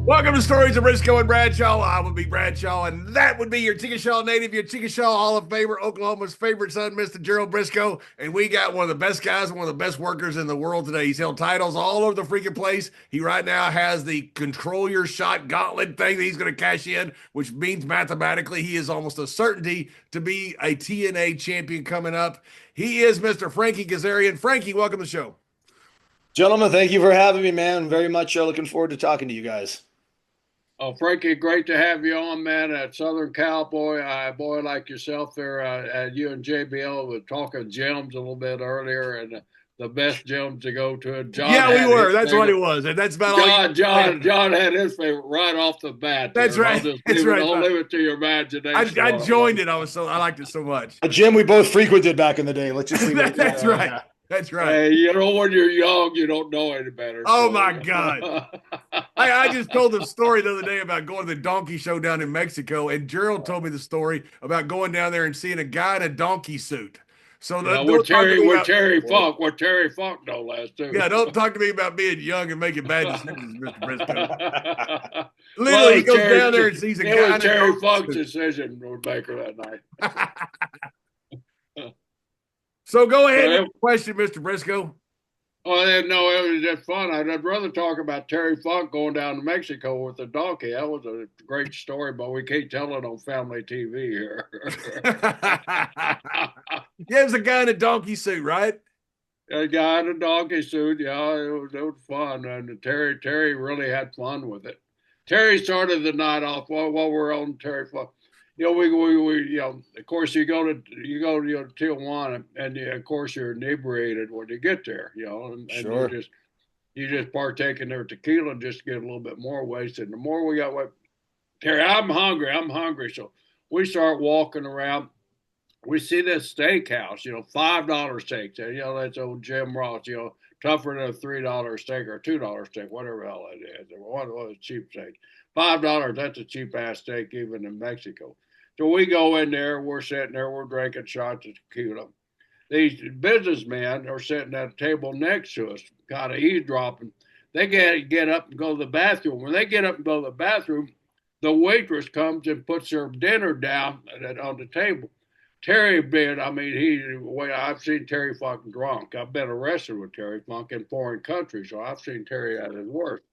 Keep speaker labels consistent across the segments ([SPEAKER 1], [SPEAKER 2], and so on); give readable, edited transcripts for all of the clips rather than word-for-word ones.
[SPEAKER 1] Welcome to Stories of Brisco and Bradshaw. I would be Bradshaw, and that would be your Chickasaw native, your Chickasaw Hall of Famer, Oklahoma's favorite son, Mr. Gerald Brisco. And we got one of the best guys and one of the best workers in the world today. He's held titles all over the freaking place. He right now has the Control Your Shot Gauntlet thing that he's going to cash in, which means mathematically he is almost a certainty to be a TNA champion coming up. He is Mr. Frankie Kazarian. Frankie, welcome to the show.
[SPEAKER 2] Gentlemen, thank you for having me, man. Very much looking forward to talking to you guys.
[SPEAKER 3] Oh, Frankie, great to have you on, man. At Southern Cowboy, a boy like yourself there, at you and JBL were talking gyms a little bit earlier, and the best gyms to go to. John,
[SPEAKER 1] yeah, we were. That's
[SPEAKER 3] favorite.
[SPEAKER 1] what it was, and that's about
[SPEAKER 3] John,
[SPEAKER 1] all.
[SPEAKER 3] John had his favorite right off the bat.
[SPEAKER 1] That's right. That's right.
[SPEAKER 3] Don't leave it to your imagination.
[SPEAKER 1] I joined it. I liked it so much.
[SPEAKER 2] A gym we both frequented back in the day. Let's just leave it.
[SPEAKER 1] That's right. Yeah. That's right.
[SPEAKER 3] Hey, you know, when you're young, you don't know any better.
[SPEAKER 1] Oh, my God. I just told the story the other day about going to the donkey show down in Mexico, and Gerald told me the story about going down there and seeing a guy in a donkey suit. So
[SPEAKER 3] we're Terry Funk, no less, too.
[SPEAKER 1] Yeah, don't talk to me about being young and making bad decisions, Mr. Brisco. Literally, he goes down there and sees a guy in a donkey
[SPEAKER 3] Terry Funk's decision maker that night.
[SPEAKER 1] So go ahead and question, Mr. Brisco.
[SPEAKER 3] Oh, no, it was just fun. I'd rather talk about Terry Funk going down to Mexico with the donkey. That was a great story, but we can't tell it on family TV here.
[SPEAKER 1] Yeah, it was a guy in a donkey suit, right?
[SPEAKER 3] A guy in a donkey suit. Yeah, it was fun. And Terry really had fun with it. Terry started the night off while we're on Terry Funk. You know, we of course you go to Tijuana, and of course you're inebriated when you get there, and
[SPEAKER 2] Sure.
[SPEAKER 3] you just partake in their tequila just to get a little bit more wasted. And the more we got, Terry, I'm hungry, so we start walking around. We see this steakhouse, $5 steaks, that's old Jim Ross, tougher than a $3 steak or a $2 steak, whatever the hell it is. One of those cheap steaks. $5, that's a cheap ass steak even in Mexico. So we go in there, we're sitting there, we're drinking shots of tequila. These businessmen are sitting at a table next to us, kind of eavesdropping. They get up and go to the bathroom. When they get up and go to the bathroom, the waitress comes and puts their dinner down on the table. Terry I've seen Terry Funk drunk. I've been arrested with Terry Funk in foreign countries, so I've seen Terry at his worst.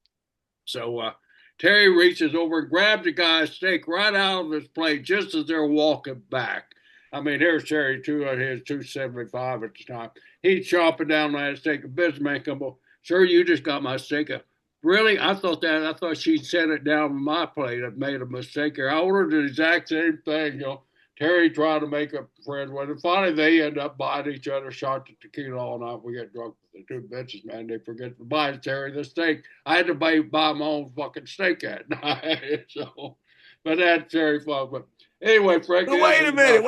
[SPEAKER 3] So Terry reaches over and grabs the guy's steak right out of his plate just as they're walking back. I mean, here's Terry, his 275 at the time. He's chopping down that steak. A businessman comes over, sir, you just got my steak. Really? I thought she set it down on my plate. I made a mistake here. I ordered the exact same thing, Terry tried to make a friend with him. Finally, they end up buying each other shots of tequila all night. We get drunk with the two bitches, man. They forget to buy Terry the steak. I had to buy my own fucking steak that night. But that's Terry Funk. But anyway, Frank.
[SPEAKER 1] But wait a minute.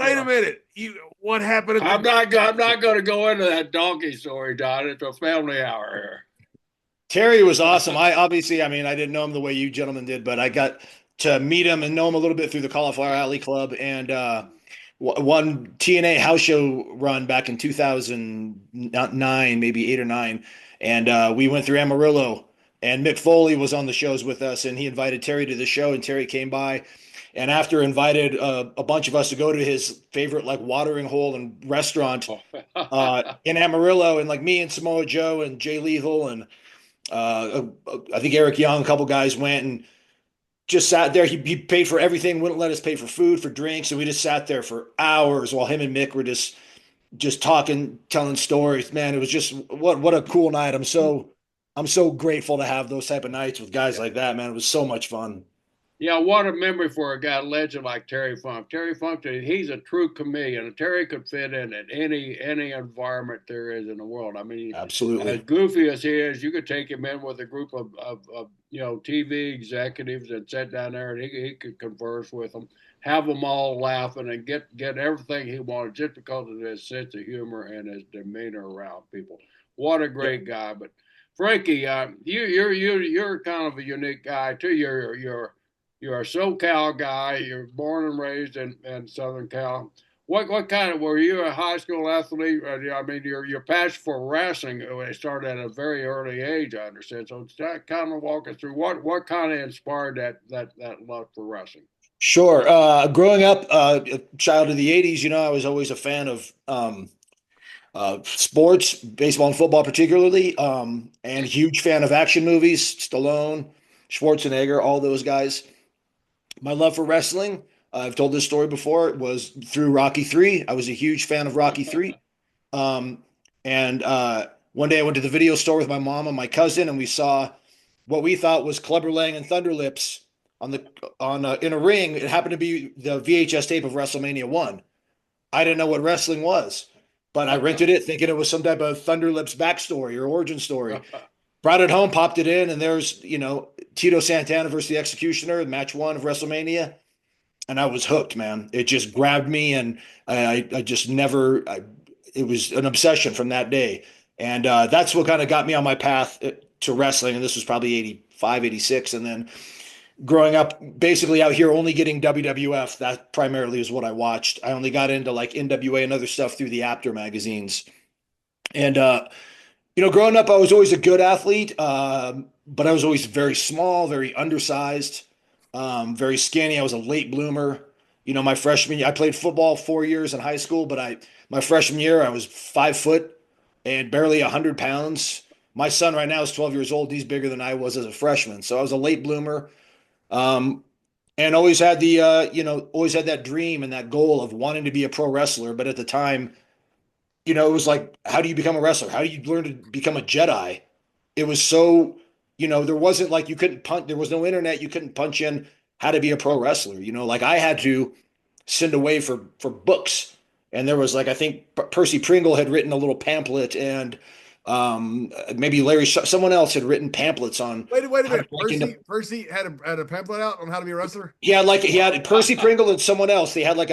[SPEAKER 1] What happened?
[SPEAKER 3] I'm not going to go into that donkey story, Don. It's a family hour here.
[SPEAKER 2] Terry was awesome. I didn't know him the way you gentlemen did, but I got to meet him and know him a little bit through the Cauliflower Alley Club and one TNA house show run back in 2009, maybe 8 or 9. And we went through Amarillo, and Mick Foley was on the shows with us, and he invited Terry to the show, and Terry came by. And after invited a bunch of us to go to his favorite watering hole and restaurant in Amarillo, and me and Samoa Joe and Jay Lethal and I think Eric Young, a couple guys went and just sat there. He paid for everything, wouldn't let us pay for food, for drinks. And we just sat there for hours while him and Mick were just talking, telling stories. Man, it was just what a cool night. I'm so grateful to have those type of nights with guys like that, man. It was so much fun.
[SPEAKER 3] Yeah, what a memory for a guy, legend like Terry Funk. Terry Funk, he's a true chameleon. Terry could fit in at any environment there is in the world. I mean,
[SPEAKER 2] absolutely.
[SPEAKER 3] As goofy as he is, you could take him in with a group of TV executives and sit down there, and he could converse with them, have them all laughing, and get everything he wanted just because of his sense of humor and his demeanor around people. What a great guy! But Frankie, you're kind of a unique guy too. You're a SoCal guy. You're born and raised in Southern Cal. What kind of were you a high school athlete? I mean, your passion for wrestling it started at a very early age, I understand. So kind of walk us through what kind of inspired that love for wrestling.
[SPEAKER 2] Sure. Growing up, a child of the '80s, I was always a fan of sports, baseball and football particularly, and huge fan of action movies, Stallone, Schwarzenegger, all those guys. My love for wrestling, I've told this story before, it was through Rocky 3. I was a huge fan of Rocky 3. Um, and one day I went to the video store with my mom and my cousin, and we saw what we thought was Clubber Lang and Thunder Lips on in a ring. It happened to be the VHS tape of WrestleMania 1. I didn't know what wrestling was, but I rented it thinking it was some type of Thunder Lips backstory or origin story. Brought it home, popped it in, and there's, Tito Santana versus the Executioner, match 1 of WrestleMania. And I was hooked, man. It just grabbed me, and I just never, it was an obsession from that day. And that's what kind of got me on my path to wrestling. And this was probably 85, 86. And then growing up basically out here only getting WWF, that primarily is what I watched. I only got into like NWA and other stuff through the Apter magazines. And growing up, I was always a good athlete, but I was always very small, very undersized, very skinny. I was a late bloomer. My freshman year, I played football 4 years in high school, but my freshman year, I was 5 foot and barely 100 pounds. My son right now is 12 years old. He's bigger than I was as a freshman. So I was a late bloomer, and always had always had that dream and that goal of wanting to be a pro wrestler. But at the time, it was like, how do you become a wrestler? How do you learn to become a Jedi? It was so, there wasn't like you couldn't punch, there was no internet, you couldn't punch in how to be a pro wrestler. Like I had to send away for books. And there was like, I think Percy Pringle had written a little pamphlet, and maybe someone else had written pamphlets on.
[SPEAKER 1] Wait a minute. Percy had a pamphlet out on how to be a wrestler.
[SPEAKER 2] He had Percy Pringle and someone else. They had like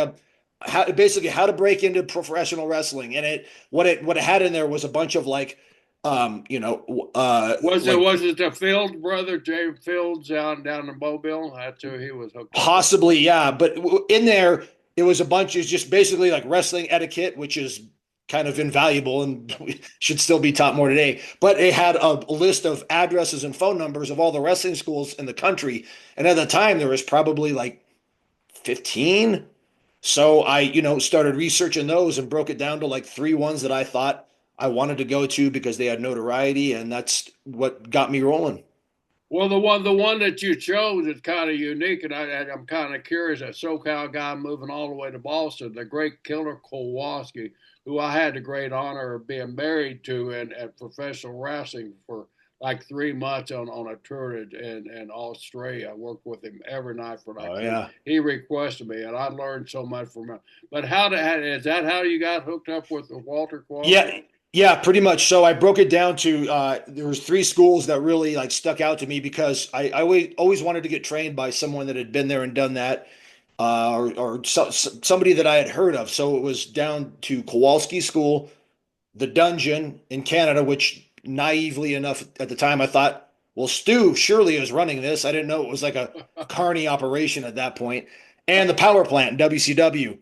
[SPEAKER 2] basically how to break into professional wrestling, and what it had in there was a bunch of like,
[SPEAKER 3] was it the Fields brother, James Fields down in Mobile? That's who he was hooked
[SPEAKER 2] possibly, yeah. But in there, it was a bunch of just basically like wrestling etiquette, which is kind of invaluable and should still be taught more today. But it had a list of addresses and phone numbers of all the wrestling schools in the country, and at the time there was probably like 15. So I, started researching those and broke it down to like 3 ones that I thought I wanted to go to because they had notoriety, and that's what got me rolling.
[SPEAKER 3] Well, the one that you chose is kind of unique, and I'm kind of curious. A SoCal guy moving all the way to Boston, the great Killer Kowalski, who I had the great honor of being married to at professional wrestling for like 3 months on a tour in Australia. I worked with him every night for like he requested me, and I learned so much from him. But is that how you got hooked up with Walter Kowalski?
[SPEAKER 2] Yeah, pretty much. So I broke it down to there was 3 schools that really like stuck out to me because I always wanted to get trained by someone that had been there and done that, or somebody that I had heard of. So it was down to Kowalski School, the Dungeon in Canada, which naively enough at the time I thought, well, Stu surely is running this. I didn't know it was like a carny operation at that point, and the Power Plant in WCW.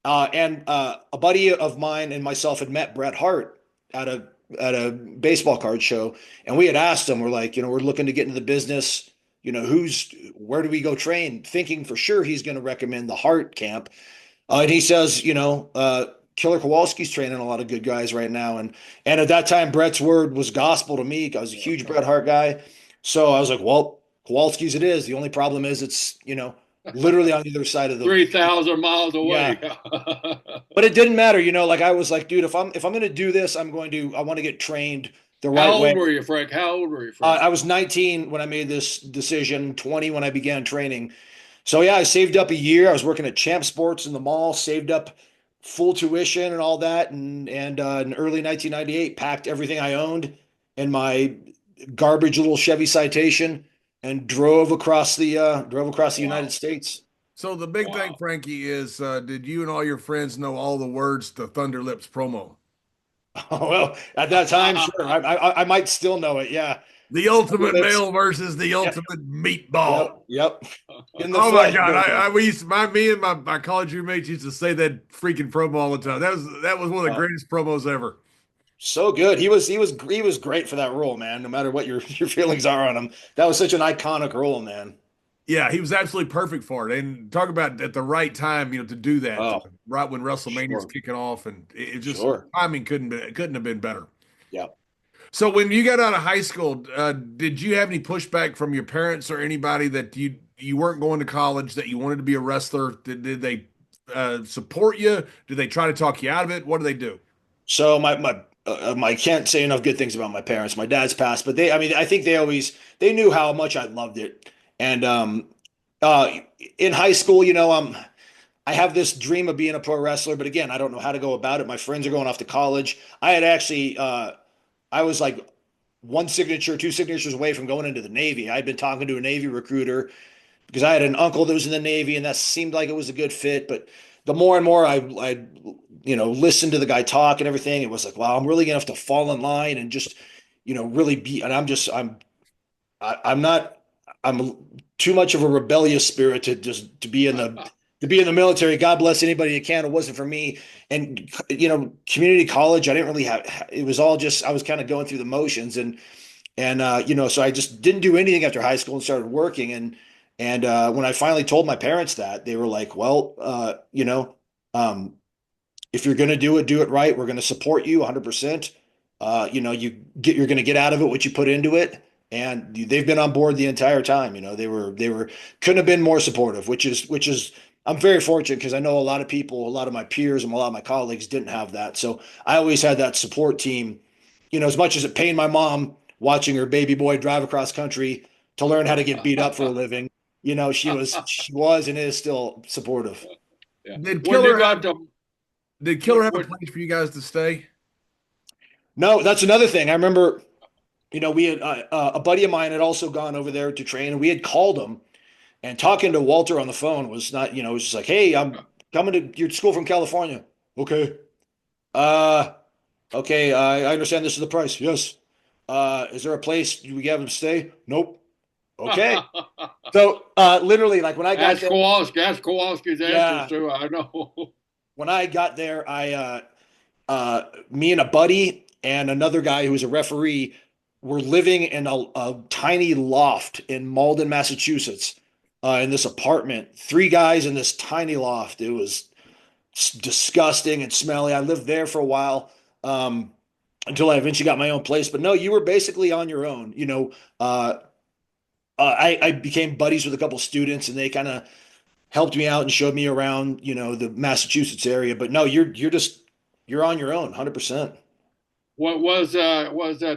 [SPEAKER 2] And a buddy of mine and myself had met Bret Hart at a baseball card show, and we had asked him, we're like, we're looking to get into the business, where do we go train, thinking for sure he's going to recommend the Hart camp. And he says, Killer Kowalski's training a lot of good guys right now. And at that time, Bret's word was gospel to me. I was a huge Bret Hart guy. So I was like, well, Kowalski's it is. The only problem is it's, literally on the other side of the
[SPEAKER 3] 3,000 miles away.
[SPEAKER 2] Yeah. But it didn't matter, like I was like, dude, if I'm going to do this, I want to get trained the right way.
[SPEAKER 3] How old were you, Frank?
[SPEAKER 2] I was 19 when I made this decision, 20 when I began training. So yeah, I saved up a year. I was working at Champ Sports in the mall, saved up full tuition and all that, and in early 1998, packed everything I owned in my garbage little Chevy Citation and drove across the United States.
[SPEAKER 1] So the big thing, Frankie, is did you and all your friends know all the words to Thunder Lips promo?
[SPEAKER 2] Oh, well, at that time, sure. I might still know it. Yeah.
[SPEAKER 1] The ultimate
[SPEAKER 2] It's,
[SPEAKER 1] male versus the
[SPEAKER 2] yep,
[SPEAKER 1] ultimate meatball.
[SPEAKER 2] yep. In the
[SPEAKER 1] Oh my
[SPEAKER 2] flesh,
[SPEAKER 1] God!
[SPEAKER 2] baby.
[SPEAKER 1] We used to, me and my college roommates used to say that freaking promo all the time. That was one of the
[SPEAKER 2] Uh,
[SPEAKER 1] greatest promos ever.
[SPEAKER 2] so good. He was great for that role, man. No matter what your your feelings are on him, that was such an iconic role, man.
[SPEAKER 1] Yeah, he was absolutely perfect for it. And talk about at the right time, to do that,
[SPEAKER 2] Oh,
[SPEAKER 1] right when WrestleMania's
[SPEAKER 2] sure,
[SPEAKER 1] kicking off, and it just
[SPEAKER 2] sure.
[SPEAKER 1] timing couldn't have been better.
[SPEAKER 2] Yeah.
[SPEAKER 1] So when you got out of high school, did you have any pushback from your parents or anybody that you weren't going to college, that you wanted to be a wrestler? Did they support you? Did they try to talk you out of it? What do they do?
[SPEAKER 2] So I can't say enough good things about my parents. My dad's passed, but I mean, I think they knew how much I loved it. And uh, in high school, I have this dream of being a pro wrestler, but again, I don't know how to go about it. My friends are going off to college. I had actually, I was like one signature, two signatures away from going into the Navy. I'd been talking to a Navy recruiter because I had an uncle that was in the Navy, and that seemed like it was a good fit. But the more and more I listened to the guy talk and everything, it was like, wow, I'm really gonna have to fall in line and just, really be. And I'm not, I'm too much of a rebellious spirit to be in the military. God bless anybody that can. It wasn't for me. And community college, I didn't really have. It was all just I was kind of going through the motions, and so I just didn't do anything after high school and started working. And when I finally told my parents that, they were like, "Well, um, if you're going to do it right. We're going to support you 100%. You're going to get out of it what you put into it." And they've been on board the entire time. They were couldn't have been more supportive, which is I'm very fortunate because I know a lot of people, a lot of my peers, and a lot of my colleagues didn't have that. So I always had that support team. As much as it pained my mom watching her baby boy drive across country to learn how to get beat up for a living, she was and is still supportive.
[SPEAKER 3] Yeah.
[SPEAKER 1] Did
[SPEAKER 3] When you
[SPEAKER 1] Killer
[SPEAKER 3] got
[SPEAKER 1] have
[SPEAKER 3] to
[SPEAKER 1] did Killer
[SPEAKER 3] what,
[SPEAKER 1] have a
[SPEAKER 3] what
[SPEAKER 1] place for you guys to stay?
[SPEAKER 2] No, that's another thing. I remember, we had a buddy of mine had also gone over there to train, and we had called him, and talking to Walter on the phone was not, it was just like, "Hey, I'm coming to your school from California." Okay. Uh, okay. I understand this is the price. Yes. Is there a place we have him stay? Nope. Okay. So, literally, like when I got
[SPEAKER 3] Ask
[SPEAKER 2] there,
[SPEAKER 3] Kowalski. Ask Kowalski's answers
[SPEAKER 2] yeah,
[SPEAKER 3] too. I know.
[SPEAKER 2] when I got there, me and a buddy and another guy who was a referee were living in a tiny loft in Malden, Massachusetts, in this apartment. Three guys in this tiny loft. It was disgusting and smelly. I lived there for a while, until I eventually got my own place. But no, you were basically on your own. Uh, I became buddies with a couple students, and they kind of helped me out and showed me around, the Massachusetts area. But no, you're on your own, 100%.
[SPEAKER 3] What was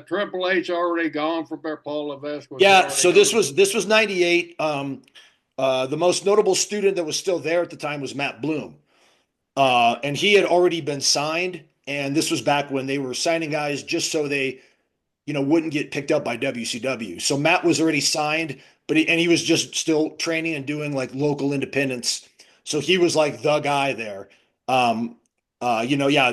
[SPEAKER 3] Triple H already gone from there? Paul Levesque was
[SPEAKER 2] Yeah.
[SPEAKER 3] already
[SPEAKER 2] So this
[SPEAKER 3] gone.
[SPEAKER 2] was this was '98. The most notable student that was still there at the time was Matt Bloom, and he had already been signed. And this was back when they were signing guys just so they, wouldn't get picked up by WCW. So Matt was already signed, but he was just still training and doing like local independence. So he was like the guy there. Um, yeah,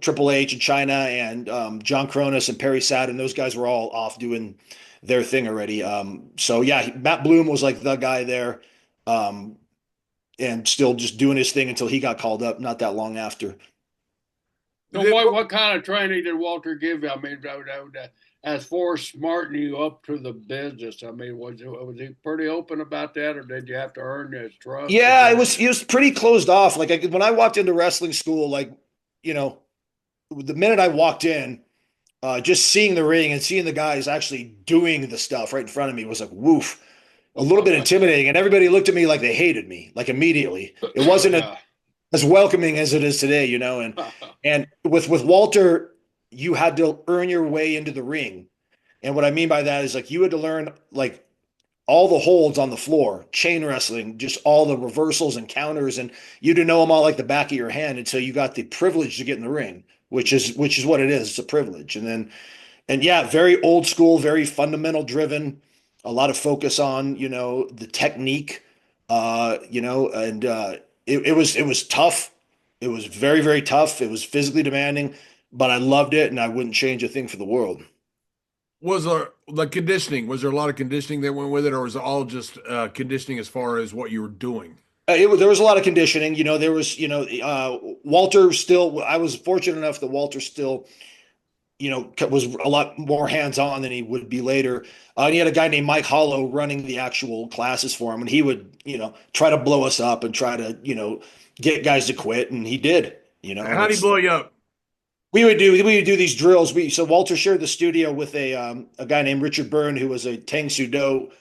[SPEAKER 2] Triple H and China and John Cronus and Perry Saturn, those guys were all off doing their thing already. So yeah, Matt Bloom was like the guy there, um, and still just doing his thing until he got called up not that long after.
[SPEAKER 3] So what kind of training did Walter give you? I mean, as far as smartening you up to the business, I mean, was he pretty open about that, or did you have to earn his trust to
[SPEAKER 2] Yeah,
[SPEAKER 3] do it?
[SPEAKER 2] it was pretty closed off. Like when I walked into wrestling school, like, you know, the minute I walked in, just seeing the ring and seeing the guys actually doing the stuff right in front of me was like, woof, a little bit intimidating. And everybody looked at me like they hated me, like immediately. It wasn't
[SPEAKER 3] Yeah.
[SPEAKER 2] as welcoming as it is today, and with Walter, you had to earn your way into the ring. And what I mean by that is like you had to learn like all the holds on the floor, chain wrestling, just all the reversals and counters, and you didn't know them all like the back of your hand until you got the privilege to get in the ring, which is what it is. It's a privilege. And yeah, very old school, very fundamental driven, a lot of focus on, the technique, and it was tough. It was very, very tough. It was physically demanding, but I loved it, and I wouldn't change a thing for the world.
[SPEAKER 1] Was there the conditioning? Was there a lot of conditioning that went with it, or was it all just conditioning as far as what you were doing?
[SPEAKER 2] There was a lot of conditioning. There was, Walter still. I was fortunate enough that Walter still, was a lot more hands on than he would be later. And he had a guy named Mike Hollow running the actual classes for him, and he would, try to blow us up and try to, get guys to quit, and he did.
[SPEAKER 1] How did he blow you up?
[SPEAKER 2] We would do these drills. So Walter shared the studio with a guy named Richard Byrne, who was a Tang Soo Do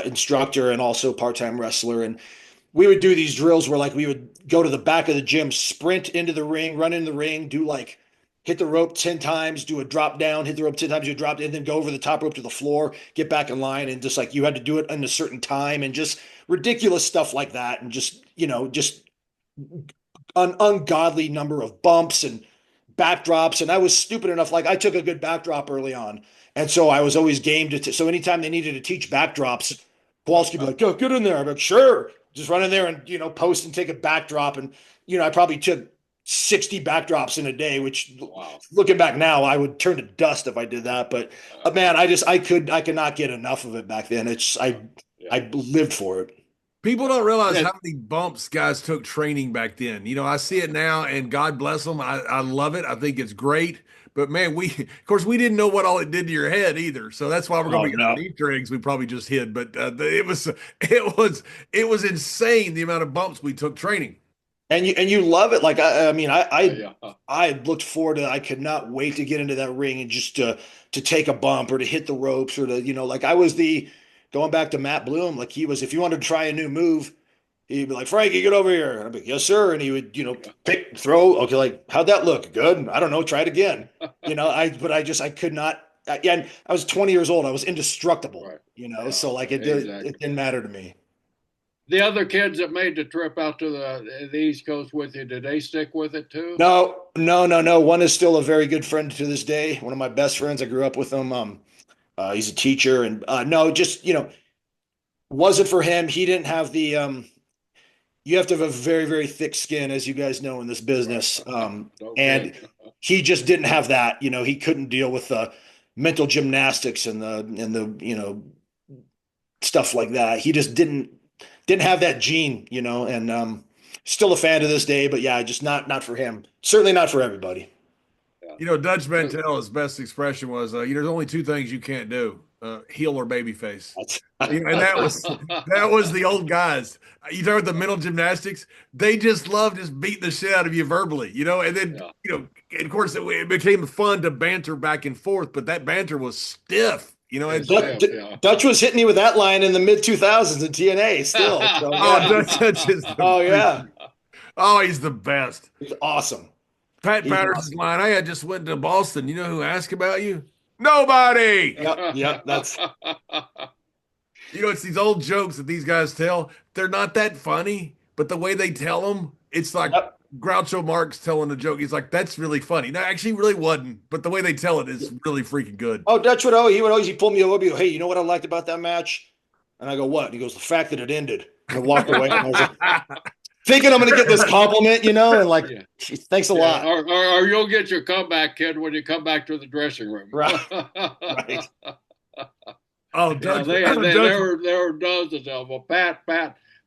[SPEAKER 2] instructor and also part-time wrestler. And we would do these drills where like we would go to the back of the gym, sprint into the ring, run in the ring, do like hit the rope 10 times, do a drop down, hit the rope 10 times, you drop, and then go over the top rope to the floor, get back in line, and just like you had to do it in a certain time, and just ridiculous stuff like that, and just an ungodly number of bumps and backdrops. And I was stupid enough, like I took a good backdrop early on, and so I was always game to. So anytime they needed to teach backdrops, Kowalski would be like, "Go get in there." I'm like, "Sure." Just run in there and post and take a backdrop, and I probably took 60 backdrops in a day, which looking back now, I would turn to dust if I did that. But man, I could not get enough of it back then. I lived for it.
[SPEAKER 1] People don't realize how many bumps guys took training back then. I see it now, and God bless them. I love it. I think it's great. But man, of course, we didn't know what all it did to your head either. So that's why we're going to be getting Easter eggs we probably just hid. But it was insane the amount of bumps we took training.
[SPEAKER 2] And you love it. Like I looked forward to. I could not wait to get into that ring and just to take a bump or to hit the ropes or to like I was going back to Matt Bloom. Like he was, if you wanted to try a new move, he'd be like, "Frankie, get over here." And I'd be like, "Yes, sir." And he would, pick, throw. Okay, like how'd that look? Good. I don't know. Try it again. I could not. And I was 20 years old. I was indestructible. Right. Yeah, so like it didn't matter to me.
[SPEAKER 3] The other kids that made the trip out to the East Coast with you, did they stick with it too?
[SPEAKER 2] No. One is still a very good friend to this day. One of my best friends. I grew up with him. He's a teacher, and wasn't for him. He didn't have the. You have to have a very, very thick skin, as you guys know, in this business, and he just didn't have that. He couldn't deal with the mental gymnastics and the stuff like that. He just didn't have that gene, and still a fan to this day. But yeah, just not for him. Certainly not for everybody.
[SPEAKER 1] Dutch Mantel, his best expression was, there's only two things you can't do, heel or baby face. And that was the old guys. You talk about the mental gymnastics, they just loved just beating the shit out of you verbally, and then, of course it became fun to banter back and forth, but that banter was stiff.
[SPEAKER 2] Dutch was hitting me with that line in the mid 2000s in TNA still. So,
[SPEAKER 1] Dutch is he's the best.
[SPEAKER 2] He's awesome.
[SPEAKER 1] Pat Patterson's line, "I just went to Boston. You know who asked about you? Nobody."
[SPEAKER 2] Yep, that's.
[SPEAKER 1] It's these old jokes that these guys tell. They're not that funny, but the way they tell them, it's like Groucho Marx telling a joke. He's like, "That's really funny." No, actually, really wasn't, but the way they tell it is really freaking good.
[SPEAKER 2] Oh, Dutch would always pull me over. Hey, you know what I liked about that match? And I go, "What?" And he goes, "The fact that it ended." And I walked away. And I was like, thinking I'm going to get this compliment, and like, thanks a lot.
[SPEAKER 3] Or you'll get your comeback, kid, when you come back to the dressing room.
[SPEAKER 2] Right.
[SPEAKER 1] Oh,
[SPEAKER 3] there were dozens of them. Pat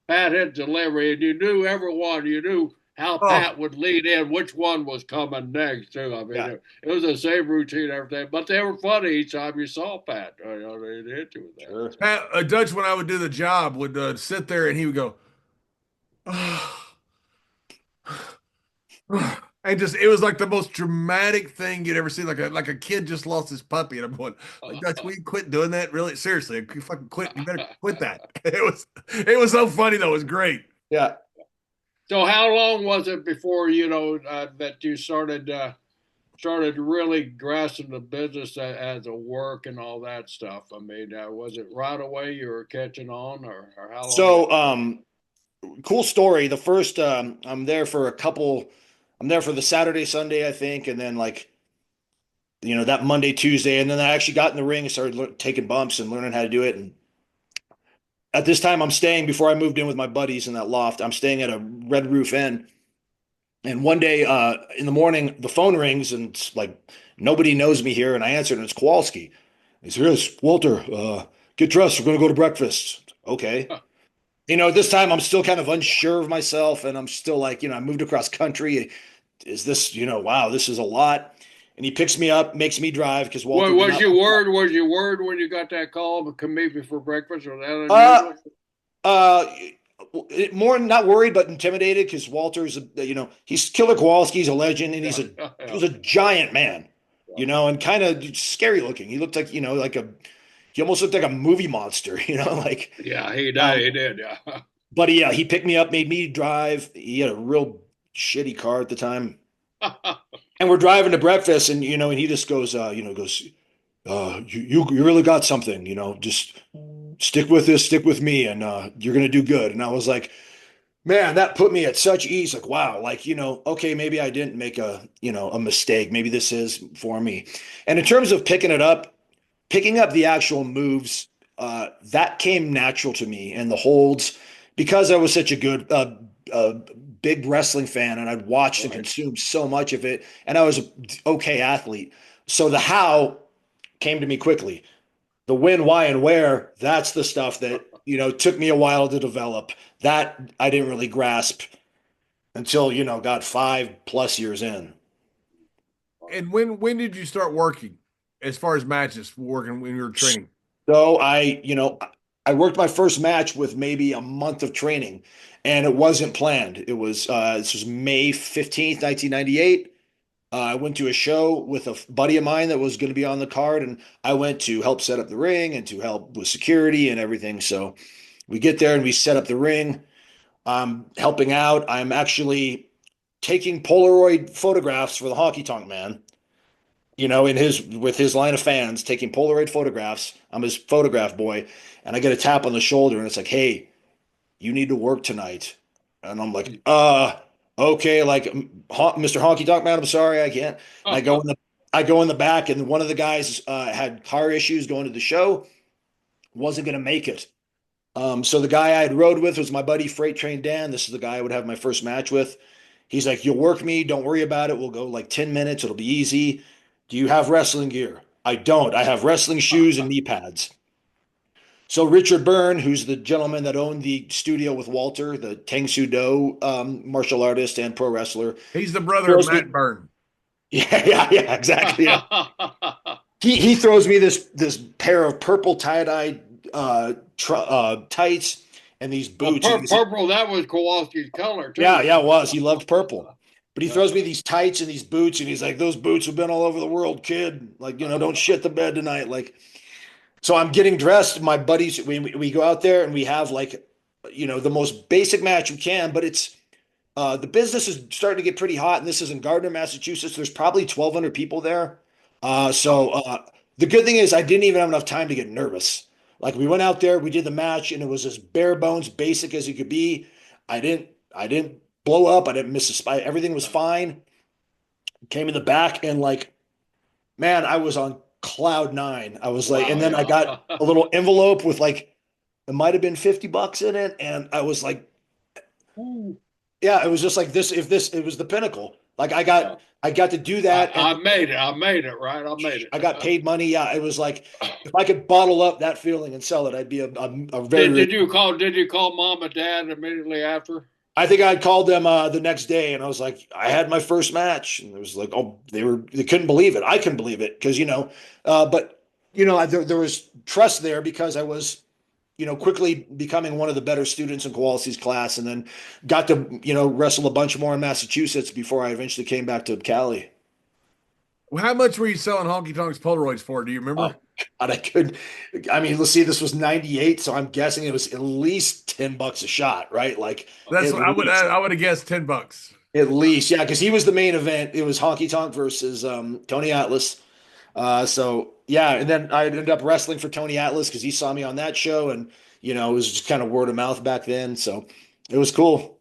[SPEAKER 3] hit delivery, and you knew everyone. You knew how Pat would lead in, which one was coming next, too. I mean, it was the same routine, everything, but they were funny each time you saw Pat. They hit you with that.
[SPEAKER 1] Sure. Pat, Dutch, when I would do the job, would sit there and he would go, and just it was like the most dramatic thing you'd ever see, like a kid just lost his puppy, and I'm going, Dutch, will you quit doing that? Really, seriously, you fucking quit. You better quit that. It was so funny though. It was great.
[SPEAKER 2] Yeah.
[SPEAKER 3] So how long was it before that you started really grasping the business as a work and all that stuff? I mean, was it right away you were catching on, or how long?
[SPEAKER 2] So cool story. The first, I'm there for the Saturday, Sunday, I think. And then that Monday, Tuesday. And then I actually got in the ring and started taking bumps and learning how to do it. And at this time I'm staying, before I moved in with my buddies in that loft, I'm staying at a Red Roof Inn. And one day in the morning, the phone rings and it's like nobody knows me here. And I answered and it's Kowalski. He said, "Yes, Walter, get dressed. We're going to go to breakfast." Okay. This time I'm still kind of unsure of myself and I'm still like, I moved across country. Is this, wow, this is a lot. And he picks me up, makes me drive because Walter
[SPEAKER 3] What
[SPEAKER 2] did
[SPEAKER 3] was
[SPEAKER 2] not.
[SPEAKER 3] your word? Was your word when you got that call to come meet me for breakfast? Was that
[SPEAKER 2] Uh,
[SPEAKER 3] unusual?
[SPEAKER 2] uh, More not worried, but intimidated because Walter's, he's Killer Kowalski. He's a legend and
[SPEAKER 3] Yeah,
[SPEAKER 2] he
[SPEAKER 3] yeah,
[SPEAKER 2] was a giant man,
[SPEAKER 3] yeah.
[SPEAKER 2] and kind of scary looking. He looked like, he almost looked like a movie monster, like,
[SPEAKER 3] Yeah, he did.
[SPEAKER 2] um,
[SPEAKER 3] He did. Yeah.
[SPEAKER 2] but he picked me up, made me drive. He had a real shitty car at the time. And we're driving to breakfast and, and he just goes, you really got something, just stick with this, stick with me, and you're gonna do good. And I was like, man, that put me at such ease. Like, wow, like, okay, maybe I didn't make a mistake. Maybe this is for me. And in terms of picking up the actual moves, that came natural to me, and the holds, because I was such a good, big wrestling fan, and I'd watched and
[SPEAKER 3] Right.
[SPEAKER 2] consumed so much of it, and I was an okay athlete. So the how came to me quickly. The when, why, and where, that's the stuff that, took me a while to develop. That I didn't really grasp until, got 5+ years in.
[SPEAKER 1] And when did you start working as far as matches working when you were training?
[SPEAKER 2] So I worked my first match with maybe a month of training, and it wasn't planned. This was May 15th, 1998. I went to a show with a buddy of mine that was going to be on the card, and I went to help set up the ring and to help with security and everything. So we get there and we set up the ring. I'm helping out. I'm actually taking Polaroid photographs for the Honky Tonk Man. In his with his line of fans, taking Polaroid photographs. I'm his photograph boy, and I get a tap on the shoulder, and it's like, "Hey, you need to work tonight." And I'm like, okay, like Mr. Honky Tonk Man, I'm sorry, I can't. And I go in the back, and one of the guys had car issues going to the show, wasn't going to make it. So the guy I had rode with was my buddy Freight Train Dan. This is the guy I would have my first match with. He's like, "You'll work me. Don't worry about it. We'll go like 10 minutes. It'll be easy. Do you have wrestling gear?" I don't. I have wrestling shoes and knee pads. So Richard Byrne, who's the gentleman that owned the studio with Walter, the Tang Soo Do martial artist and pro wrestler,
[SPEAKER 1] He's the brother of
[SPEAKER 2] throws
[SPEAKER 1] Matt
[SPEAKER 2] me.
[SPEAKER 1] Byrne.
[SPEAKER 2] Yeah, exactly. Yeah. He throws me this pair of purple tie-dye tights and these boots.
[SPEAKER 3] Purple, that was Kowalski's color
[SPEAKER 2] Yeah,
[SPEAKER 3] too.
[SPEAKER 2] yeah, it was. He loved purple. But he
[SPEAKER 3] Yeah.
[SPEAKER 2] throws me these tights and these boots, and he's like, "Those boots have been all over the world, kid. Like, don't shit the bed tonight." Like, so I'm getting dressed. My buddies, we go out there and we have like, the most basic match we can, but it's the business is starting to get pretty hot, and this is in Gardner, Massachusetts. There's probably 1,200 people there. The good thing is I didn't even have enough time to get nervous. Like we went out there, we did the match, and it was as bare bones, basic as it could be. I didn't blow up. I didn't miss a spot. Everything was fine. Came in the back, and like, man, I was on cloud nine. I was like, and
[SPEAKER 3] Wow,
[SPEAKER 2] then I got
[SPEAKER 3] yeah.
[SPEAKER 2] a little envelope with like, it might have been $50 in it, and I was like, yeah, it was just like this. If this, it was the pinnacle. Like
[SPEAKER 3] Yeah.
[SPEAKER 2] I got to do
[SPEAKER 3] I,
[SPEAKER 2] that,
[SPEAKER 3] I
[SPEAKER 2] and
[SPEAKER 3] made it. I made it, right? I made
[SPEAKER 2] I got
[SPEAKER 3] it.
[SPEAKER 2] paid money. Yeah, it was like if I could bottle up that feeling and sell it, I'd be a very
[SPEAKER 3] Did
[SPEAKER 2] rich.
[SPEAKER 3] you call mom and dad immediately after?
[SPEAKER 2] I think I called them the next day, and I was like, I had my first match, and it was like, oh, they couldn't believe it. I couldn't believe it because but there was trust there because I was quickly becoming one of the better students in Kowalski's class, and then got to wrestle a bunch more in Massachusetts before I eventually came back to Cali.
[SPEAKER 1] Well, how much were you selling Honky Tonk's Polaroids for? Do you
[SPEAKER 2] Oh
[SPEAKER 1] remember?
[SPEAKER 2] God, I could. I mean, let's see. This was '98, so I'm guessing it was at least $10 a shot, right? Like
[SPEAKER 1] That's
[SPEAKER 2] at
[SPEAKER 1] what I would
[SPEAKER 2] least,
[SPEAKER 1] I would have guessed $10.
[SPEAKER 2] yeah, because he was the main event. It was Honky Tonk versus Tony Atlas. So yeah, and then I ended up wrestling for Tony Atlas because he saw me on that show, and it was just kind of word of mouth back then. So it was cool.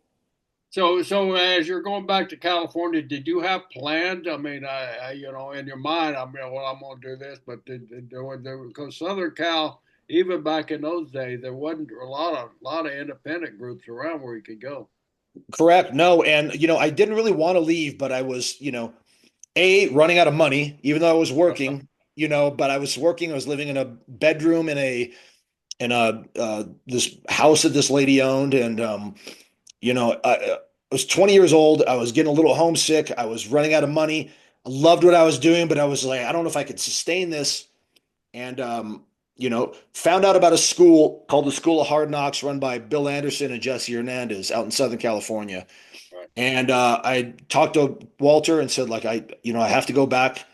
[SPEAKER 3] So as you're going back to California, did you have planned? I mean, in your mind, I mean, well, I'm going to do this, but because Southern Cal, even back in those days, there wasn't a lot of independent groups around where you could go.
[SPEAKER 2] Correct. No, and I didn't really want to leave, but I was, running out of money, even though I was working, but I was working. I was living in a bedroom in a this house that this lady owned, and I was 20 years old. I was getting a little homesick. I was running out of money. I loved what I was doing, but I was like, I don't know if I could sustain this. And found out about a school called the School of Hard Knocks, run by Bill Anderson and Jesse Hernandez out in Southern California.
[SPEAKER 3] Right.
[SPEAKER 2] And I talked to Walter and said, like, I have to go back.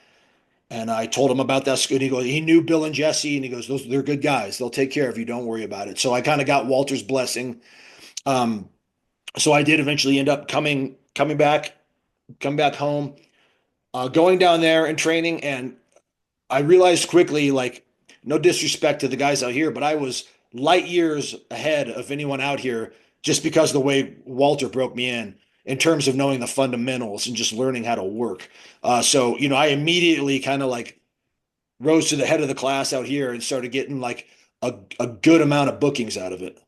[SPEAKER 2] And I told him about that school. And he knew Bill and Jesse, and he goes, they're good guys. They'll take care of you. Don't worry about it. So I kind of got Walter's blessing. Um, so I did eventually end up coming back home, going down there and training. And I realized quickly, like, no disrespect to the guys out here, but I was light years ahead of anyone out here just because of the way Walter broke me in terms of knowing the fundamentals and just learning how to work. So, I immediately kind of like rose to the head of the class out here and started getting like a good amount of bookings out of it.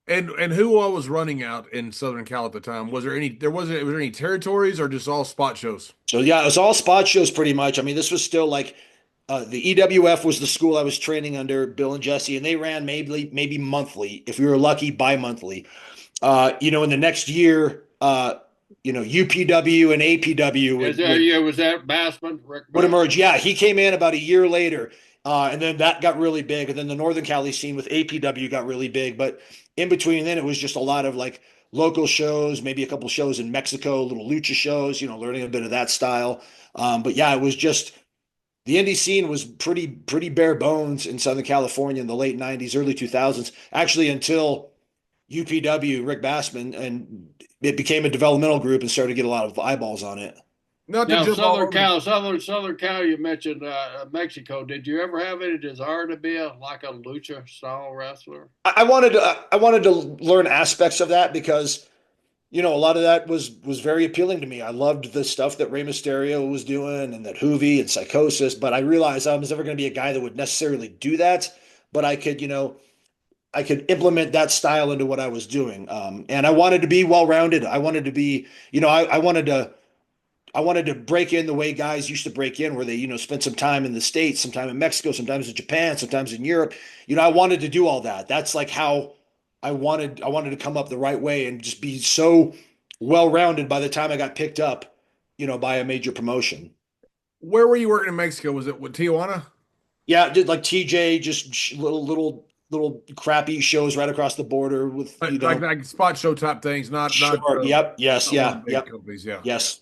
[SPEAKER 1] And who all was running out in Southern Cal at the time? Was there any? Was there any territories or just all spot shows?
[SPEAKER 2] So yeah, it was all spot shows pretty much. I mean, this was still like the EWF was the school I was training under, Bill and Jesse, and they ran maybe monthly, if we were lucky, bi-monthly. In the next year, UPW and APW
[SPEAKER 3] Was that Bassman? Rick
[SPEAKER 2] would
[SPEAKER 3] Bassman?
[SPEAKER 2] emerge. Yeah, he came in about a year later, and then that got really big. And then the Northern Cali scene with APW got really big. But in between then, it was just a lot of like local shows, maybe a couple shows in Mexico, little lucha shows, learning a bit of that style. But yeah, it was just the indie scene was pretty bare bones in Southern California in the late 90s, early 2000s, actually until UPW, Rick Bassman, and it became a developmental group and started to get a lot of eyeballs on it.
[SPEAKER 1] Not to
[SPEAKER 3] Now,
[SPEAKER 1] jump all over.
[SPEAKER 3] Southern Cal. You mentioned Mexico. Did you ever have any desire to be like a lucha style wrestler?
[SPEAKER 2] I wanted to learn aspects of that because a lot of that was very appealing to me. I loved the stuff that Rey Mysterio was doing and that Hoovy and Psychosis, but I realized I was never going to be a guy that would necessarily do that. But I could implement that style into what I was doing. And I wanted to be well rounded. I wanted to be, I wanted to break in the way guys used to break in, where they, spent some time in the States, some time in Mexico, sometimes in Japan, sometimes in Europe. I wanted to do all that. That's like how I wanted to come up the right way and just be so well-rounded by the time I got picked up, by a major promotion.
[SPEAKER 1] Where were you working in Mexico? Was it with Tijuana?
[SPEAKER 2] Yeah, did like TJ, just little crappy shows right across the border with,
[SPEAKER 1] Like spot show type things, not
[SPEAKER 2] sure. Yep. Yes.
[SPEAKER 1] not one of
[SPEAKER 2] Yeah.
[SPEAKER 1] the big
[SPEAKER 2] Yep.
[SPEAKER 1] companies, yeah.
[SPEAKER 2] Yes.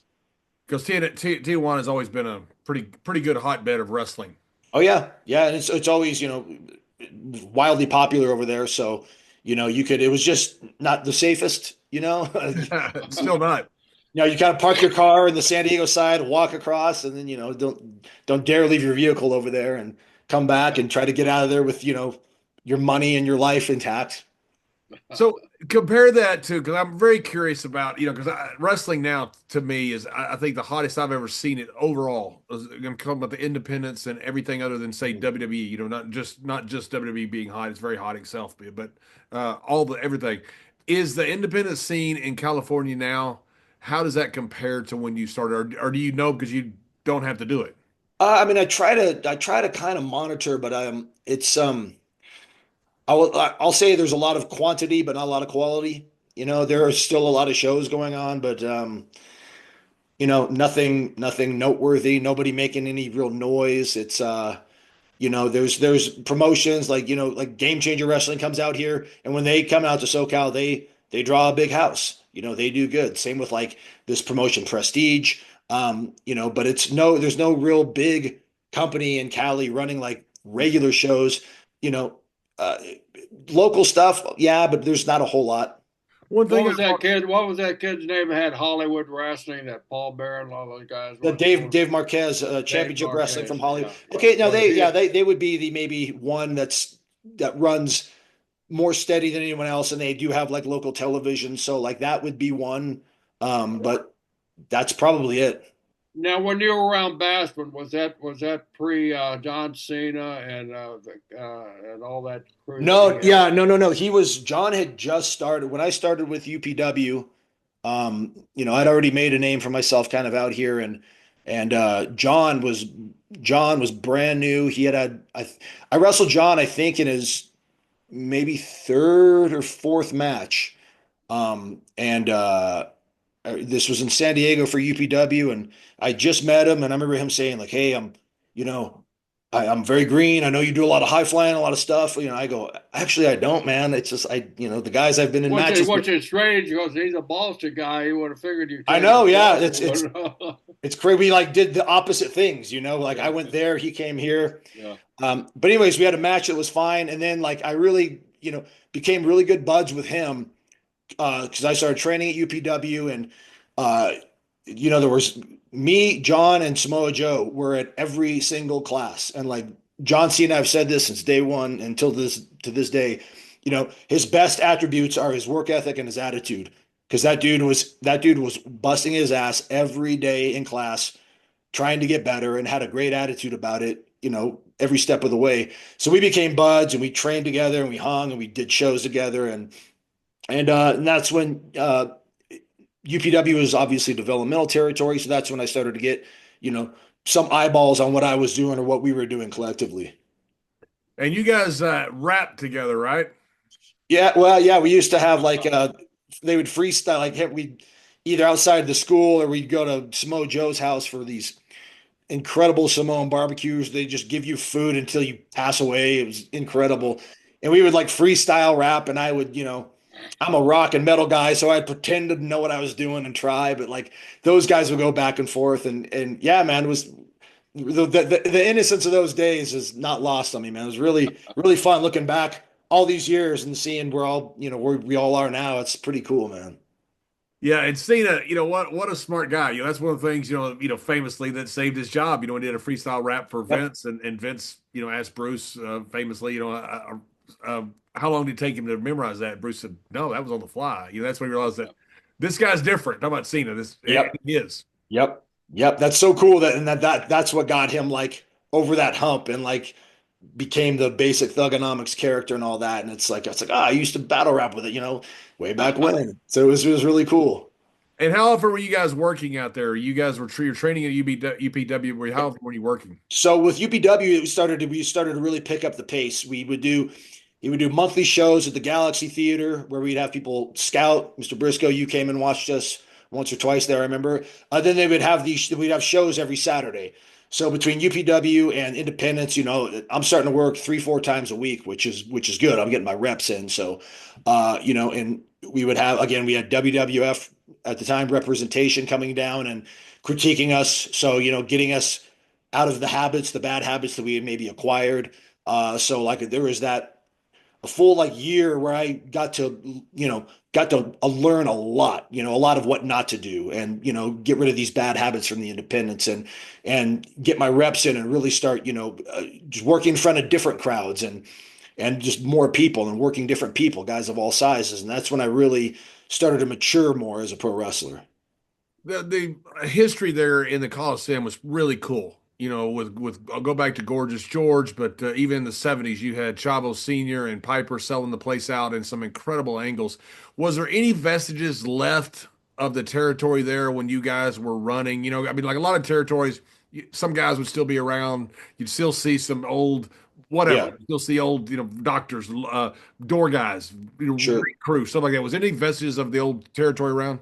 [SPEAKER 1] Because Tijuana has always been a pretty good hotbed of wrestling.
[SPEAKER 2] Oh yeah, yeah, and it's always wildly popular over there. So it was just not the safest.
[SPEAKER 1] Still not.
[SPEAKER 2] You kind of park your car in the San Diego side, walk across, and then don't dare leave your vehicle over there and come back and try to get out of there with your money and your life intact.
[SPEAKER 1] So compare that to, because I'm very curious about, because wrestling now to me is, I think the hottest I've ever seen it overall. I'm talking about the independents and everything other than say WWE. Not just WWE being hot. It's very hot itself, but all the everything. Is the independent scene in California now? How does that compare to when you started, or do you know because you don't have to do it?
[SPEAKER 2] I mean, I try to kind of monitor, but it's I'll say there's a lot of quantity, but not a lot of quality. There are still a lot of shows going on, but nothing noteworthy. Nobody making any real noise. It's there's promotions like Game Changer Wrestling comes out here, and when they come out to SoCal, they draw a big house. They do good. Same with like this promotion Prestige. But there's no real big company in Cali running like regular shows. You know, uh, Local stuff, yeah, but there's not a whole lot.
[SPEAKER 1] One
[SPEAKER 3] What
[SPEAKER 1] thing
[SPEAKER 3] was that kid? What was that kid's name that had Hollywood Wrestling? That Paul Bear and all those guys.
[SPEAKER 2] The
[SPEAKER 3] went for?
[SPEAKER 2] Dave Marquez, Championship Wrestling
[SPEAKER 3] Marquez,
[SPEAKER 2] from Hollywood.
[SPEAKER 3] yeah.
[SPEAKER 2] Okay, now
[SPEAKER 3] Was
[SPEAKER 2] they
[SPEAKER 3] he?
[SPEAKER 2] yeah they would be the maybe one that runs more steady than anyone else, and they do have like local television, so like that would be one. But that's probably it.
[SPEAKER 3] Now, when you were around Bassman, was that pre John Cena and all that crew that he
[SPEAKER 2] No,
[SPEAKER 3] had?
[SPEAKER 2] yeah, no. John had just started when I started with UPW. I'd already made a name for myself kind of out here, and John was brand new. I wrestled John, I think, in his maybe third or fourth match. And This was in San Diego for UPW, and I just met him, and I remember him saying like, "Hey, you know, I'm very green. I know you do a lot of high flying, a lot of stuff." I go, "Actually, I don't, man. It's just the guys I've been in matches with."
[SPEAKER 3] Which is strange because he's a Boston guy. He would have figured you
[SPEAKER 2] I
[SPEAKER 3] take
[SPEAKER 2] know,
[SPEAKER 3] him
[SPEAKER 2] yeah.
[SPEAKER 3] Boston.
[SPEAKER 2] It's crazy. We like did the opposite things, like I
[SPEAKER 3] Yeah,
[SPEAKER 2] went there, he came here.
[SPEAKER 3] yeah.
[SPEAKER 2] But anyways, we had a match that was fine, and then like I really, became really good buds with him because I started training at UPW, and uh, there was me, John, and Samoa Joe were at every single class, and like John Cena, I've said this since day one until this to this day. His best attributes are his work ethic and his attitude, because that dude was busting his ass every day in class, trying to get better, and had a great attitude about it. Every step of the way. So we became buds, and we trained together, and we hung, and we did shows together, and that's when UPW was obviously developmental territory. So that's when I started to get, you know, some eyeballs on what I was doing or what we were doing collectively.
[SPEAKER 1] And you guys rap together, right?
[SPEAKER 2] Yeah, well, yeah, we used to have like they would freestyle like we either outside the school or we'd go to Samoa Joe's house for these incredible Samoan barbecues. They just give you food until you pass away. It was incredible. And we would like freestyle rap, and I would, I'm a rock and metal guy, so I'd pretend to know what I was doing and try, but like those guys would go back and forth, and yeah, man, it was the innocence of those days is not lost on me, man. It was really, really fun looking back all these years and seeing where where we all are now. It's pretty cool, man.
[SPEAKER 1] Yeah, and Cena, what a smart guy. That's one of the things, famously that saved his job. He did a freestyle rap for
[SPEAKER 2] Yep.
[SPEAKER 1] Vince, and Vince, asked Bruce famously, how long did it take him to memorize that? Bruce said, no, that was on the fly. That's when he realized that this guy's different. Talking about Cena,
[SPEAKER 2] Yep.
[SPEAKER 1] he is.
[SPEAKER 2] Yep. Yep. That's so cool that's what got him like over that hump and like became the basic thugonomics character and all that. And it's like, I used to battle rap with it, way back when. So it was really cool.
[SPEAKER 1] And how often were you guys working out there? You guys you're training at UPW. How often were you working?
[SPEAKER 2] So with UPW, we started to really pick up the pace. He would do monthly shows at the Galaxy Theater where we'd have people scout. Mr. Brisco, you came and watched us once or twice there, I remember. Then we'd have shows every Saturday. So between UPW and Independence, I'm starting to work 3-4 times a week, which is good. I'm getting my reps in. So, and we would have again, we had WWF at the time representation coming down and critiquing us. So, getting us out of the bad habits that we had maybe acquired. So like there was that a full like year where I got to learn a lot, a lot of what not to do, and get rid of these bad habits from the independents and get my reps in and really start, just working in front of different crowds and just more people and working different people, guys of all sizes, and that's when I really started to mature more as a pro wrestler.
[SPEAKER 1] The history there in the Coliseum was really cool. With I'll go back to Gorgeous George, but even in the '70s, you had Chavo Senior and Piper selling the place out in some incredible angles. Was there any vestiges left of the territory there when you guys were running? I mean, like a lot of territories, some guys would still be around. You'd still see some old whatever.
[SPEAKER 2] Yeah,
[SPEAKER 1] You'd still see old, doctors, door guys,
[SPEAKER 2] sure.
[SPEAKER 1] crew, stuff like that. Was there any vestiges of the old territory around?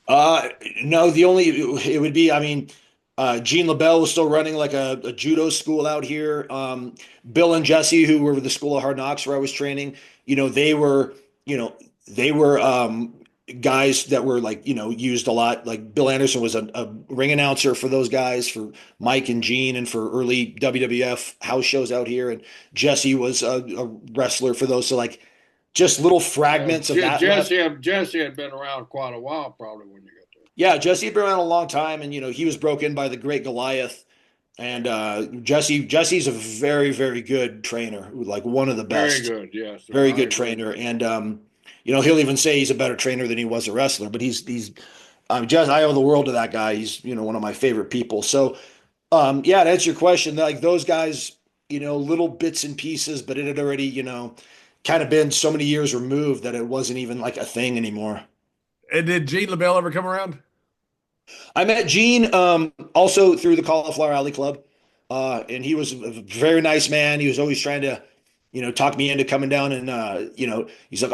[SPEAKER 2] Uh, no, the only it would be, I mean, Gene LaBelle was still running like a judo school out here. Bill and Jesse, who were with the School of Hard Knocks where I was training, they were, guys that were like, used a lot. Like Bill Anderson was a ring announcer for those guys, for Mike and Gene, and for early WWF house shows out here. And Jesse was a wrestler for those. So like, just little fragments of that left.
[SPEAKER 3] Jesse had been around quite a while, probably when you got there.
[SPEAKER 2] Yeah, Jesse had been around a long time, and he was broken by the great Goliath. And Jesse's a very, very good trainer, like one of the
[SPEAKER 3] Very
[SPEAKER 2] best,
[SPEAKER 3] good, yes, sir.
[SPEAKER 2] very
[SPEAKER 3] I
[SPEAKER 2] good
[SPEAKER 3] agree.
[SPEAKER 2] trainer. And he'll even say he's a better trainer than he was a wrestler. But he's I owe the world to that guy. He's, one of my favorite people. So, yeah, to answer your question, like those guys, little bits and pieces, but it had already, kind of been so many years removed that it wasn't even like a thing anymore.
[SPEAKER 1] And did Gene LaBelle ever come around?
[SPEAKER 2] I met Gene also through the Cauliflower Alley Club, and he was a very nice man. He was always trying to, talk me into coming down and, he's like,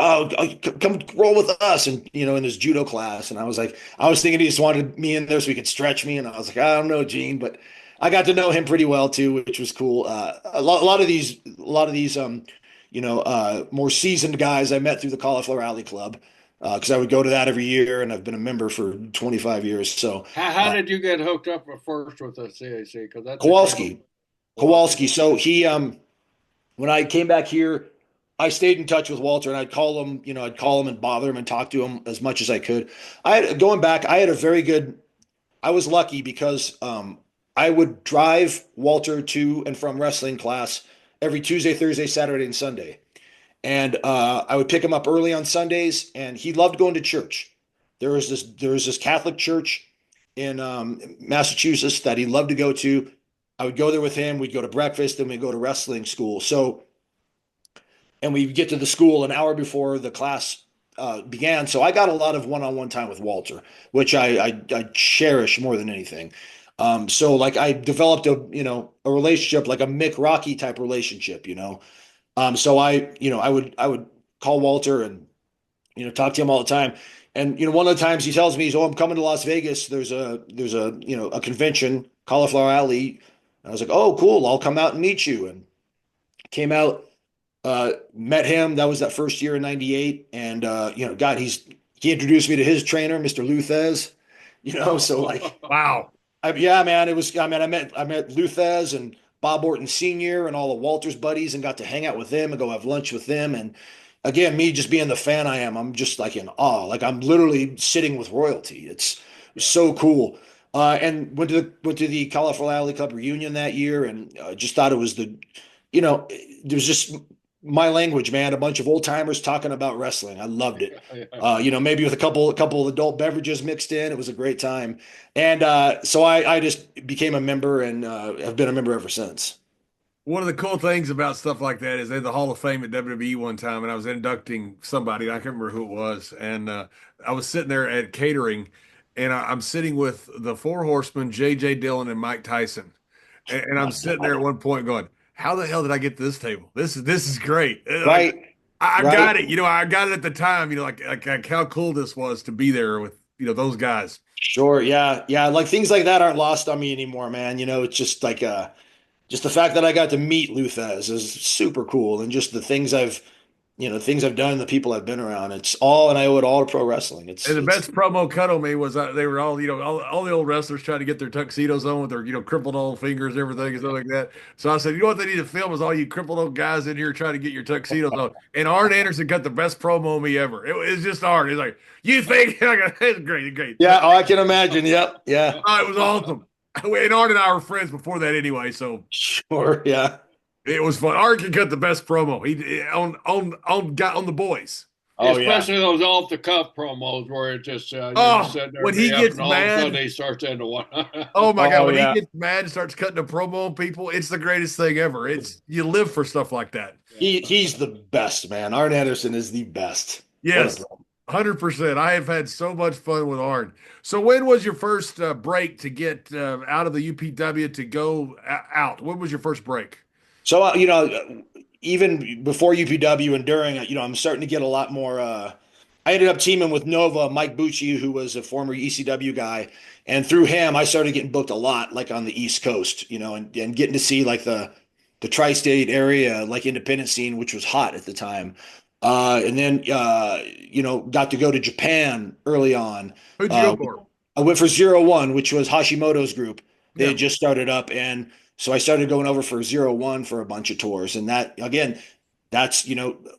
[SPEAKER 2] come roll with us, and in his judo class. And I was thinking he just wanted me in there so he could stretch me, and I was like, I don't know, Gene, but I got to know him pretty well too, which was cool. A lot of these more seasoned guys I met through the Cauliflower Alley Club because I would go to that every year, and I've been a member for 25 years. So,
[SPEAKER 3] How did you get hooked up at first with the CAC? Because that's
[SPEAKER 2] Kowalski, Kowalski. So when I came back here, I stayed in touch with Walter, and I'd call him and bother him and talk to him as much as I could. Going back, I was lucky because I would drive Walter to and from wrestling class every Tuesday, Thursday, Saturday, and Sunday. And I would pick him up early on Sundays, and he loved going to church. There was this Catholic church in Massachusetts that he loved to go to. I would go there with him. We'd go to breakfast, then we'd go to wrestling school. And we'd get to the school an hour before the class began. So I got a lot of one-on-one time with Walter, which I cherish more than anything. So like I developed a relationship, like a Mick Rocky type relationship. So I would call Walter and talk to him all the time. And one of the times he tells me, I'm coming to Las Vegas. There's a convention, Cauliflower Alley. And I was like, oh, cool. I'll come out and meet you. And came out, met him. That was that first year in '98. And God, he introduced me to his trainer, Mr. Luthez. So like,
[SPEAKER 1] Wow.
[SPEAKER 2] yeah, man, it was. I mean, I met Luthez and Bob Orton Sr. and all of Walter's buddies, and got to hang out with them and go have lunch with them. And again, me just being the fan I am, I'm just like in awe. Like I'm literally sitting with royalty. It's so cool. And went to the Cauliflower Alley Club reunion that year, and just thought it was it was just my language, man. A bunch of old timers talking about wrestling. I loved it. Maybe with a couple of adult beverages mixed in. It was a great time. And so I just became a member and have been a member ever since.
[SPEAKER 1] One of the cool things about stuff like that is they had the Hall of Fame at WWE one time, and I was inducting somebody. I can't remember who it was, and I was sitting there at catering, and I'm sitting with the Four Horsemen, J.J. Dillon, and Mike Tyson, and I'm sitting there at one point going, "How the hell did I get to this table? This is great."
[SPEAKER 2] Right.
[SPEAKER 1] Like, I
[SPEAKER 2] Right.
[SPEAKER 1] got it. I got it at the time. Like how cool this was to be there with those guys.
[SPEAKER 2] Sure. Yeah. Yeah. Like things like that aren't lost on me anymore, man. It's just like just the fact that I got to meet Luthez is super cool, and just the things I've done, the people I've been around. It's all, and I owe it all to pro wrestling.
[SPEAKER 1] And the best promo cut on me was they were all, all the old wrestlers trying to get their tuxedos on with their, crippled old fingers and everything and stuff like that. So I said, what they need to film is all you crippled old guys in here trying to get your tuxedos on. And Arn Anderson cut the best promo on me ever. It was just Arn. He's like, you think? It's great.
[SPEAKER 2] Yeah, I can imagine. Yep. Yeah.
[SPEAKER 1] It was awesome. And Arn and I were friends before that anyway, so
[SPEAKER 2] Sure. Yeah.
[SPEAKER 1] it was fun. Arn can cut the best promo. He on the boys.
[SPEAKER 2] Oh,
[SPEAKER 3] Especially those off the cuff promos where it just sitting there
[SPEAKER 1] when he gets
[SPEAKER 3] and all of a
[SPEAKER 1] mad,
[SPEAKER 3] sudden he starts into one.
[SPEAKER 1] oh my God, when
[SPEAKER 2] yeah.
[SPEAKER 1] he gets mad and starts cutting a promo on people, it's the greatest thing ever. You live for stuff like that.
[SPEAKER 2] He's the best, man. Arn Anderson is the best.
[SPEAKER 1] Yes, 100%. I have had so much fun with Arn. So when was your first break to get out of the UPW to go out? When was your first break?
[SPEAKER 2] So even before UPW and during, I'm starting to get a lot more. I ended up teaming with Nova, Mike Bucci, who was a former ECW guy, and through him, I started getting booked a lot, like on the East Coast, and getting to see like the tri-state area, like independent scene, which was hot at the time. And then got to go to Japan early on.
[SPEAKER 1] Who'd you go for?
[SPEAKER 2] I went for 0-1, which was Hashimoto's group. They
[SPEAKER 1] Yeah.
[SPEAKER 2] had just started up, and so I started going over for 0-1 for a bunch of tours. And that, again, that's,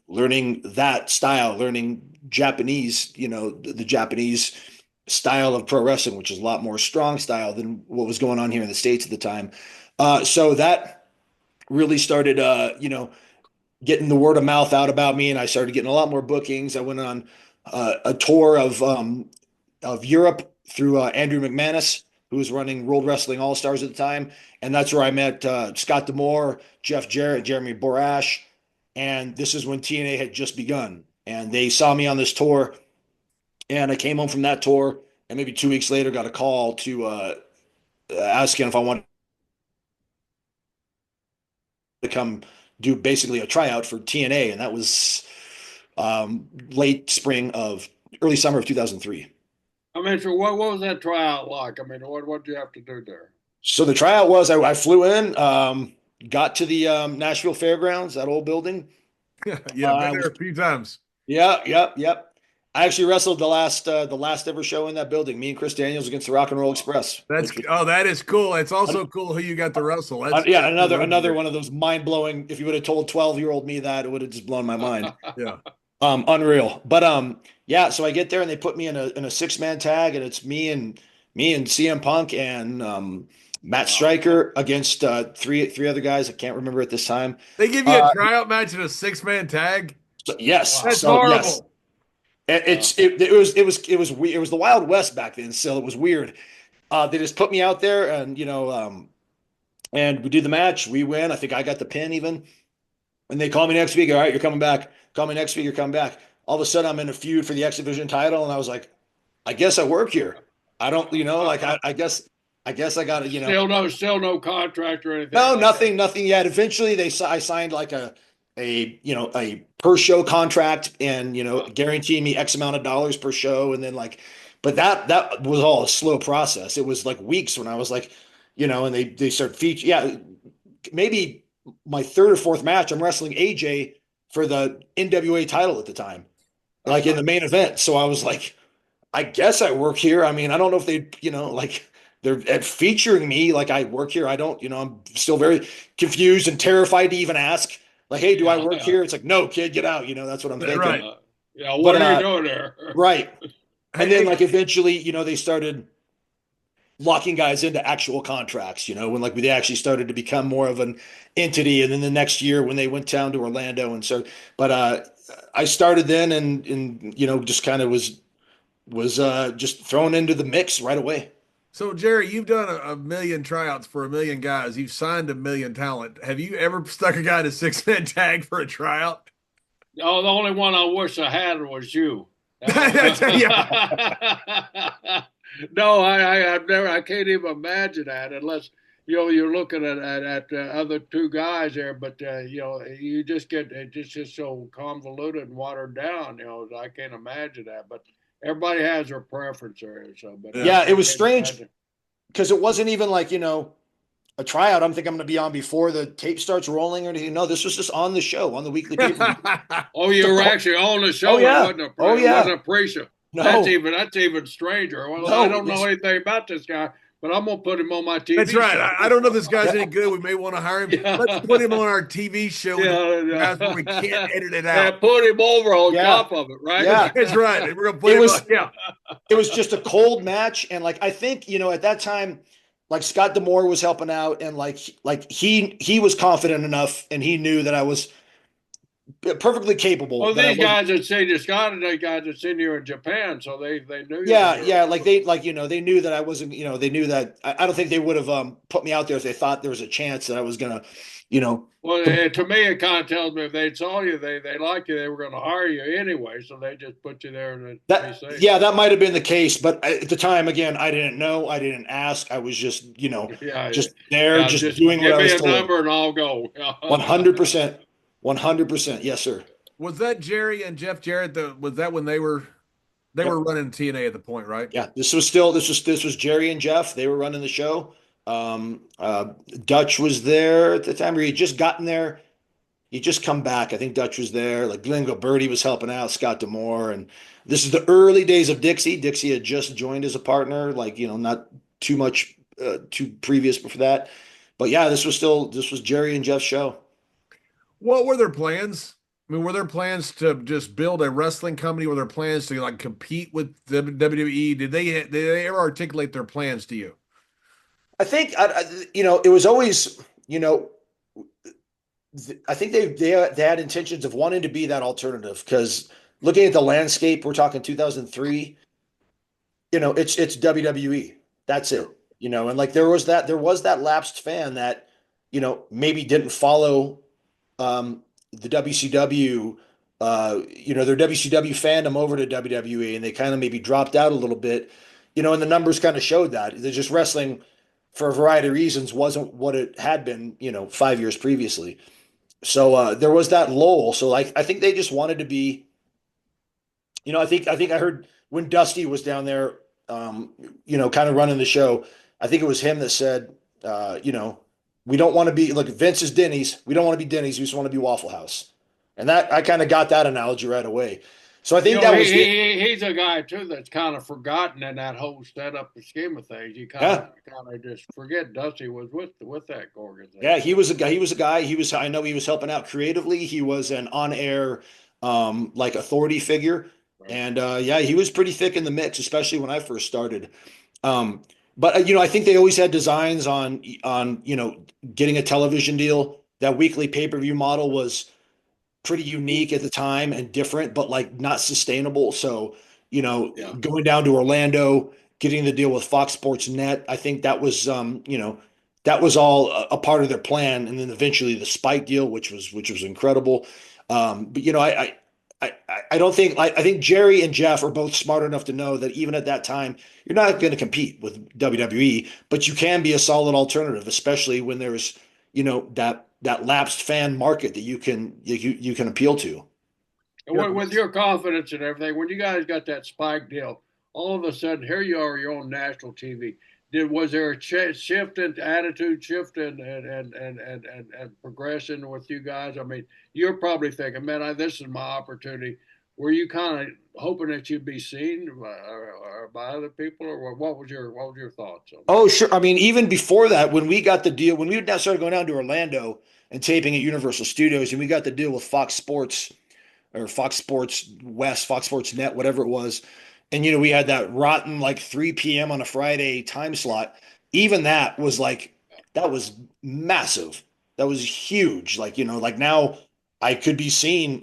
[SPEAKER 2] learning that style, learning Japanese, the Japanese style of pro wrestling, which is a lot more strong style than what was going on here in the States at the time. So that really started, getting the word of mouth out about me, and I started getting a lot more bookings. I went on a tour of Europe through Andrew McManus, who was running World Wrestling All Stars at the time, and that's where I met Scott D'Amore, Jeff Jarrett, Jeremy Borash, and this is when TNA had just begun, and they saw me on this tour, and I came home from that tour, and maybe 2 weeks later got a call to asking if I wanted to come do basically a tryout for TNA, and that was late spring of early summer of 2003.
[SPEAKER 3] I mean, so what was that tryout like? I mean, what do you have to do there?
[SPEAKER 2] So the tryout was I flew in, got to the Nashville Fairgrounds, that old building.
[SPEAKER 1] Yeah, been there a few times.
[SPEAKER 2] Yep. I actually wrestled the last ever show in that building. Me and Chris Daniels against the Rock and Roll Express.
[SPEAKER 1] That is cool. It's also cool who you got to wrestle.
[SPEAKER 2] Another one of those mind blowing. If you would have told 12-year-old me that, it would have just blown my mind.
[SPEAKER 1] Yeah.
[SPEAKER 2] Unreal. But yeah. So I get there and they put me in a 6-man tag, and it's me and CM Punk and Matt Stryker against three other guys I can't remember at this time.
[SPEAKER 1] They give you a tryout match in a 6-man tag.
[SPEAKER 2] Yes,
[SPEAKER 1] that's horrible.
[SPEAKER 2] Yes. It was the Wild West back then, so it was weird. They just put me out there, and and we do the match. We win. I think I got the pin even. And they call me next week. All right, you're coming back. Call me next week. You're coming back. All of a sudden, I'm in a feud for the X Division title, and I was like, I guess I work here. I don't, I guess I got to,
[SPEAKER 3] Still no contract or anything.
[SPEAKER 2] No, nothing yet. Eventually, I signed like a per show contract, and guaranteeing me X amount of dollars per show, and then but that was all a slow process. It was like weeks when I was like, and they start featuring. Yeah, maybe my third or fourth match, I'm wrestling AJ for the NWA title at the time, like in the main event. So I was like, I guess I work here. I mean, I don't know if they, they're featuring me like I work here. I don't, I'm still very confused and terrified to even ask. Like, hey, do I work here? It's like, no, kid, get out. That's what I'm thinking.
[SPEAKER 1] Right.
[SPEAKER 3] What are you doing there?
[SPEAKER 2] Right. And then eventually, they started locking guys into actual contracts, when they actually started to become more of an entity. And then the next year when they went down to Orlando. And so, but I started then and just kind of was just thrown into the mix right away.
[SPEAKER 1] So, Jerry, you've done a million tryouts for a million guys. You've signed a million talent. Have you ever stuck a guy in a 6-man tag for a tryout?
[SPEAKER 3] Oh, the only one I wish I had was you. No, I've never. I can't even imagine that unless you're looking at the other two guys there. But you just get it's just so convoluted and watered down. I can't imagine that. But everybody has their preference there. So, but
[SPEAKER 2] yeah, it was strange because it wasn't even like a tryout. I'm thinking I'm going to be on before the tape starts rolling or anything. No, this was just on the show, on the weekly paper.
[SPEAKER 3] Oh, you were actually on the show.
[SPEAKER 2] Oh, yeah.
[SPEAKER 3] It wasn't a pre-show.
[SPEAKER 2] No.
[SPEAKER 3] That's even stranger. Well, no, I don't know anything about this guy, but I'm going to put him on my TV
[SPEAKER 1] That's right.
[SPEAKER 3] show.
[SPEAKER 1] I don't know if this guy's any good. We may want to hire him. Yeah. Let's put him on our TV show. Where we can't edit it out.
[SPEAKER 3] Yeah, put him over on top of it, right?
[SPEAKER 1] Yeah, that's right. We're going to put him on.
[SPEAKER 2] It was just a cold match. And I think, at that time, Scott D'Amore was helping out, and he was confident enough, and he knew that I was perfectly capable.
[SPEAKER 3] Well, these guys had seen you, Scott, and they guys had seen you in Japan, so they knew.
[SPEAKER 2] They knew that I wasn't. They knew that I don't think they would have put me out there if they thought there was a chance that I was gonna.
[SPEAKER 3] Well, to me, it kind of tells me if they saw you, they like you, they were going to hire you anyway, so they just put you there.
[SPEAKER 2] That might have been the case, but at the time, again, I didn't know, I didn't ask, I was just, just there, just doing what I was told.
[SPEAKER 3] Give me a number and I'll go.
[SPEAKER 2] 100%, 100%, yes, sir.
[SPEAKER 1] Was that Jerry and Jeff Jarrett? Was that when they were running TNA at the point, right?
[SPEAKER 2] Yeah, this was Jerry and Jeff. They were running the show. Dutch was there at the time, where he had just gotten there. He just come back. I think Dutch was there. Glenn Gilberti was helping out, Scott D'Amore. And this is the early days of Dixie. Dixie had just joined as a partner, not too much too previous before that. But yeah, this was Jerry and Jeff's show.
[SPEAKER 1] What were their plans? I mean, were there plans to just build a wrestling company? Were there plans to compete with the WWE? Did they ever articulate their plans to you?
[SPEAKER 2] I think, it was always, I think they had intentions of wanting to be that alternative, because looking at the landscape, we're talking 2003, it's WWE. That's it. And like there was that lapsed fan that, maybe didn't follow the WCW, their WCW fandom over to WWE, and they kind of maybe dropped out a little bit, and the numbers kind of showed that. They're just wrestling for a variety of reasons wasn't what it had been, 5 years previously. So there was that lull. So like I think they just wanted to be, I think I heard when Dusty was down there, kind of running the show. I think it was him that said, we don't want to be like Vince is Denny's. We don't want to be Denny's. We just want to be Waffle House. And that I kind of got that analogy right away. So I think that was
[SPEAKER 3] he's a guy too that's kind of forgotten in that whole setup scheme of things. You kind of just forget Dusty was with that organization.
[SPEAKER 2] Yeah, he was a guy. I know he was helping out creatively. He was an on-air like authority figure. Right. And yeah, he was pretty thick in the mix, especially when I first started. But I think they always had designs on getting a television deal. That weekly pay-per-view model was pretty unique at the time and different, but like not sustainable. So, going down to Orlando, getting the deal with Fox Sports Net, I think that was, that was all a part of their plan. And then eventually the Spike deal, which was incredible. But I don't think, I think Jerry and Jeff are both smart enough to know that even at that time, you're not going to compete with WWE, but you can be a solid alternative, especially when there's, that lapsed fan market that you can appeal to.
[SPEAKER 3] And with your confidence and everything, when you guys got that Spike deal, all of a sudden here you are, you're on national TV. Was there a shift in attitude, shift and progression with you guys? I mean, you're probably thinking, man, this is my opportunity. Were you kind of hoping that you'd be seen by other people, or what was your thoughts on that?
[SPEAKER 2] Oh, sure. I mean, even before that, when we got the deal, when we started going down to Orlando and taping at Universal Studios, and we got the deal with Fox Sports or Fox Sports West, Fox Sports Net, whatever it was. And, we had that rotten like 3 p.m. on a Friday time slot. Even that was massive. That was huge. Like, like now I could be seen,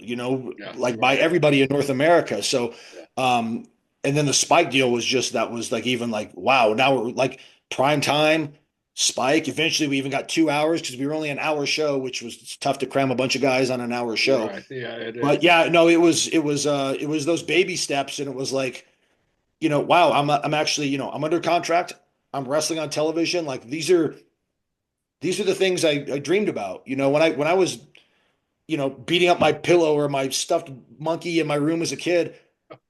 [SPEAKER 2] by everybody in North America. So, and then the Spike deal was that was like, even like, wow, now we're like prime time Spike. Eventually we even got 2 hours because we were only an hour show, which was tough to cram a bunch of guys on an hour show.
[SPEAKER 3] Right. Yeah, it is.
[SPEAKER 2] But yeah, no, it was those baby steps. And it was like, wow, I'm actually, I'm under contract. I'm wrestling on television. Like these are the things I dreamed about. When I was, beating up my pillow or my stuffed monkey in my room as a kid,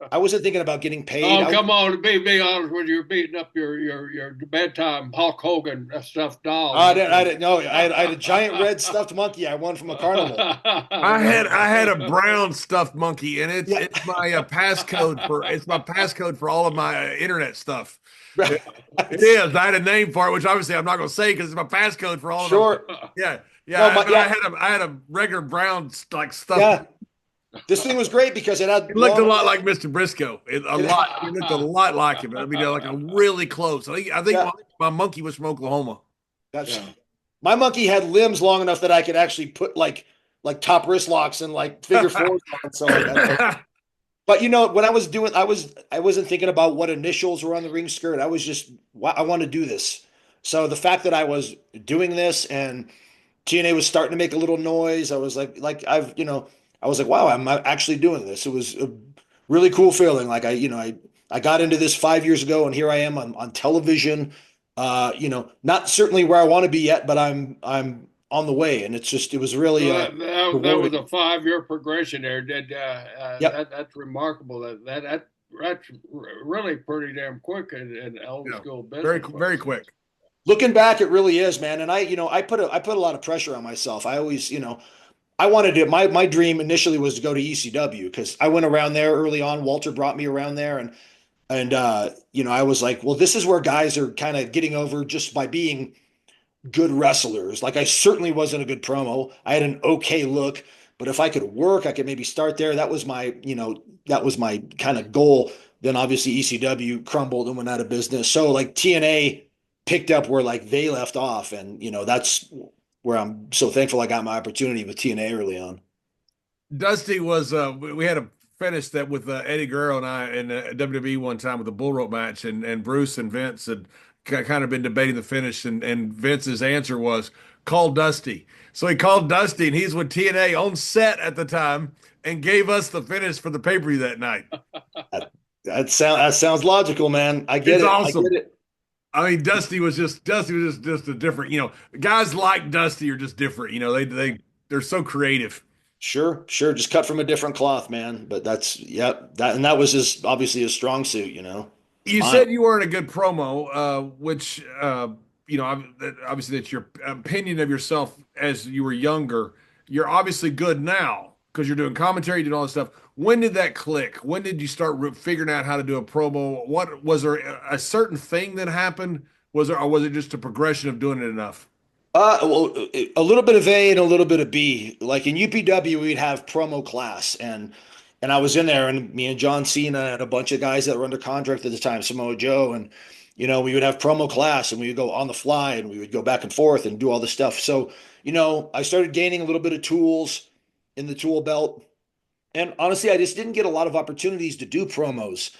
[SPEAKER 2] I wasn't thinking about getting paid.
[SPEAKER 3] Oh, come on, be honest with you. You're beating up your bedtime Hulk Hogan stuffed doll.
[SPEAKER 2] I didn't know. I had a giant red stuffed monkey I won from a carnival.
[SPEAKER 1] I had a brown stuffed monkey, and it's my passcode for all of my internet stuff. It is. I had a name for it, which obviously I'm not going to say because it's my passcode for all of them. Yeah. Yeah. No, I had a regular brown like stuff.
[SPEAKER 2] Yeah. This thing was great because it
[SPEAKER 1] looked a lot like Mr. Brisco. It looked a lot like him. I mean, like a really close. I think my monkey was from Oklahoma.
[SPEAKER 2] My monkey had limbs long enough that I could actually put like top wrist locks and like figure fours on. So but when I was doing, I wasn't thinking about what initials were on the ring skirt. I was just, I want to do this. So the fact that I was doing this and TNA was starting to make a little noise, I was I was like, wow, I'm actually doing this. It was a really cool feeling. Like I got into this 5 years ago, and here I am on television. Not certainly where I want to be yet, but I'm on the way. And it was really
[SPEAKER 3] that was a 5-year progression there. That's remarkable. That's really pretty damn quick in old school business.
[SPEAKER 1] Very quick.
[SPEAKER 2] Looking back, it really is, man. And I put a lot of pressure on myself. I always, I wanted to, my dream initially was to go to ECW because I went around there early on. Walter brought me around there and I was like, well, this is where guys are kind of getting over just by being good wrestlers. Like I certainly wasn't a good promo. I had an okay look, but if I could work, I could maybe start there. That was my kind of goal. Then obviously ECW crumbled and went out of business. So like TNA picked up where like they left off. And, that's where I'm so thankful I got my opportunity with TNA early on.
[SPEAKER 1] Dusty was, we had a finished that with Eddie Guerrero and I in WWE one time with a bull rope match, and Bruce and Vince had kind of been debating the finish, and Vince's answer was call Dusty. So he called Dusty, and he's with TNA on set at the time, and gave us the finish for the pay-per-view that night.
[SPEAKER 2] That sounds logical, man. I get
[SPEAKER 1] It's
[SPEAKER 2] it.
[SPEAKER 1] awesome.
[SPEAKER 2] I get it.
[SPEAKER 1] I mean, Dusty was just a different, guys like Dusty are just different. They're so creative.
[SPEAKER 2] Sure, sure. Just cut from a different cloth, man. But that's that was his obviously his strong suit, It's
[SPEAKER 1] You
[SPEAKER 2] fine.
[SPEAKER 1] said you weren't a good promo, which obviously that's your opinion of yourself as you were younger. You're obviously good now because you're doing commentary, doing all this stuff. When did that click? When did you start figuring out how to do a promo? What was there a certain thing that happened? Was there, or was it just a progression of doing it enough?
[SPEAKER 2] Well, a little bit of A and a little bit of B. Like in UPW, we'd have promo class, and I was in there, and me and John Cena and a bunch of guys that were under contract at the time, Samoa Joe, and we would have promo class, and we would go on the fly, and we would go back and forth and do all this stuff. So, I started gaining a little bit of tools in the tool belt, and honestly, I just didn't get a lot of opportunities to do promos.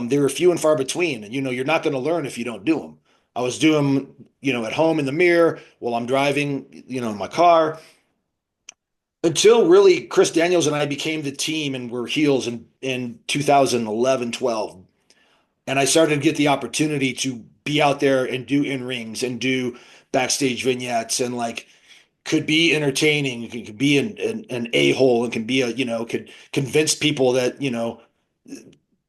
[SPEAKER 2] They were few and far between, and you're not going to learn if you don't do them. I was doing, at home in the mirror while I'm driving, in my car, until really Chris Daniels and I became the team and were heels in 2011, 12. And I started to get the opportunity to be out there and do in rings and do backstage vignettes and like could be entertaining, could be an a-hole and can be could convince people that,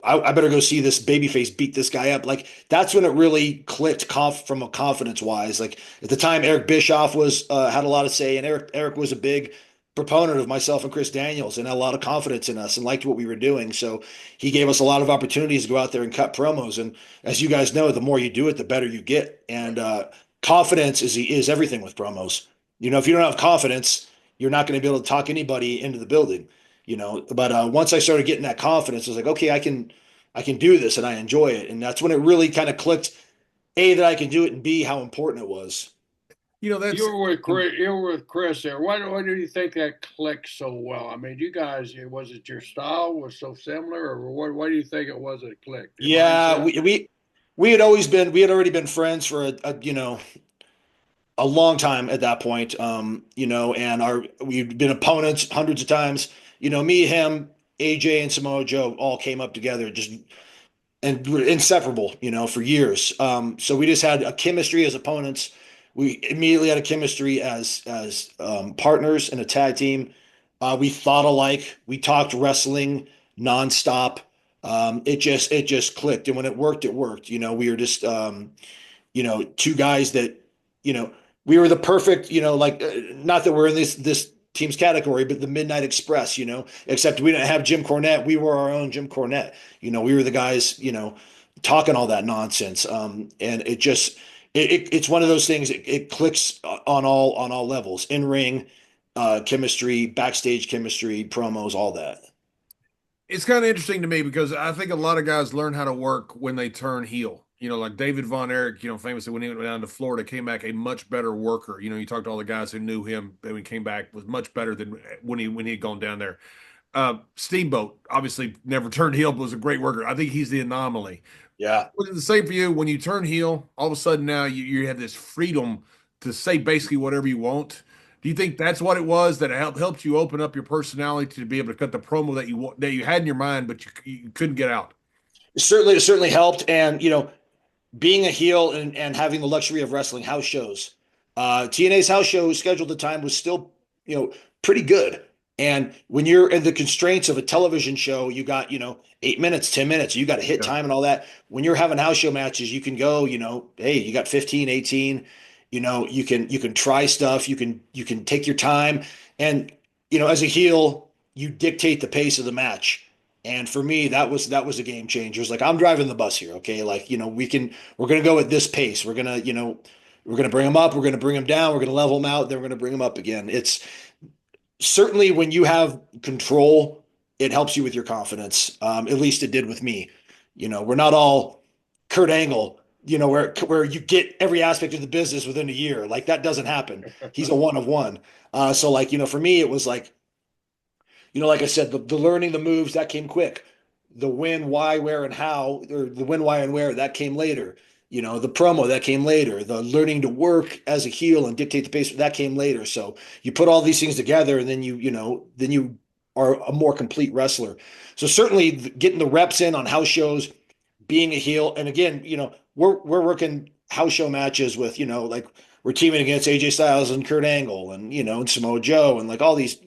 [SPEAKER 2] I better go see this babyface beat this guy up. Like that's when it really clicked from a confidence wise. Like at the time, Eric Bischoff was had a lot to say, and Eric was a big proponent of myself and Chris Daniels, and had a lot of confidence in us and liked what we were doing. So he gave us a lot of opportunities to go out there and cut promos. And as you guys know, the more you do it, the better you get. And confidence is everything with promos. If you don't have confidence, you're not going to be able to talk anybody into the building. But once I started getting that confidence, I was like, okay, I can do this and I enjoy it. And that's when it really kind of clicked, A, that I can do it, and B, how important it was.
[SPEAKER 1] That's
[SPEAKER 3] You were with Chris. You were with Chris there. Why do you think that clicked so well? I mean, you guys, was it your style was so similar, or why do you think it was it clicked? Your
[SPEAKER 2] Yeah,
[SPEAKER 3] mindset?
[SPEAKER 2] we had already been friends for a long time at that point. And we've been opponents hundreds of times. Me, him, AJ, and Samoa Joe all came up together just and we're inseparable, for years. So we just had a chemistry as opponents. We immediately had a chemistry as partners in a tag team. We thought alike. We talked wrestling nonstop. It just clicked, and when it worked, it worked. We were just two guys that you know we were the perfect, like not that we're in this team's category, but the Midnight Express, except we didn't have Jim Cornette. We were our own Jim Cornette. We were the guys, talking all that nonsense. And it's one of those things. It clicks on all levels, in ring, chemistry, backstage chemistry, promos, all that.
[SPEAKER 1] it's kind of interesting to me because I think a lot of guys learn how to work when they turn heel. Like David Von Erich, famously when he went down to Florida, came back a much better worker. You talked to all the guys who knew him, and when he came back was much better than when he had gone down there. Steamboat obviously never turned heel, but was a great worker. I think he's the anomaly.
[SPEAKER 2] Yeah.
[SPEAKER 1] Was it the same for you when you turn heel? All of a sudden now you have this freedom to say basically whatever you want. Do you think that's what it was that helped you open up your personality to be able to cut the promo that you had in your mind, but you couldn't get out?
[SPEAKER 2] It certainly helped. And, being a heel and having the luxury of wrestling house shows, TNA's house show scheduled at the time was still, pretty good. And when you're in the constraints of a television show, you got, 8 minutes, 10 minutes, you got to hit
[SPEAKER 1] Yeah.
[SPEAKER 2] time and all that. When you're having house show matches, you can go, hey, you got 15, 18, you can try stuff. You can take your time. And, as a heel, you dictate the pace of the match. And for me, that was a game changer. It's like, I'm driving the bus here. Okay. Like, we're going to go at this pace. We're going to bring them up. We're going to bring them down. We're going to level them out. Then we're going to bring them up again. It's certainly when you have control, it helps you with your confidence. At least it did with me. We're not all Kurt Angle, where you get every aspect of the business within a year. Like that doesn't happen. He's a one of one. So like, for me, it was like, like I said, the learning the moves that came quick. The when, why, where, and how, or the when, why, and where that came later. The promo that came later. The learning to work as a heel and dictate the pace that came later. So you put all these things together, and then you are a more complete wrestler. So certainly getting the reps in on house shows, being a heel, and again, we're working house show matches with like we're teaming against AJ Styles and Kurt Angle and Samoa Joe and like all these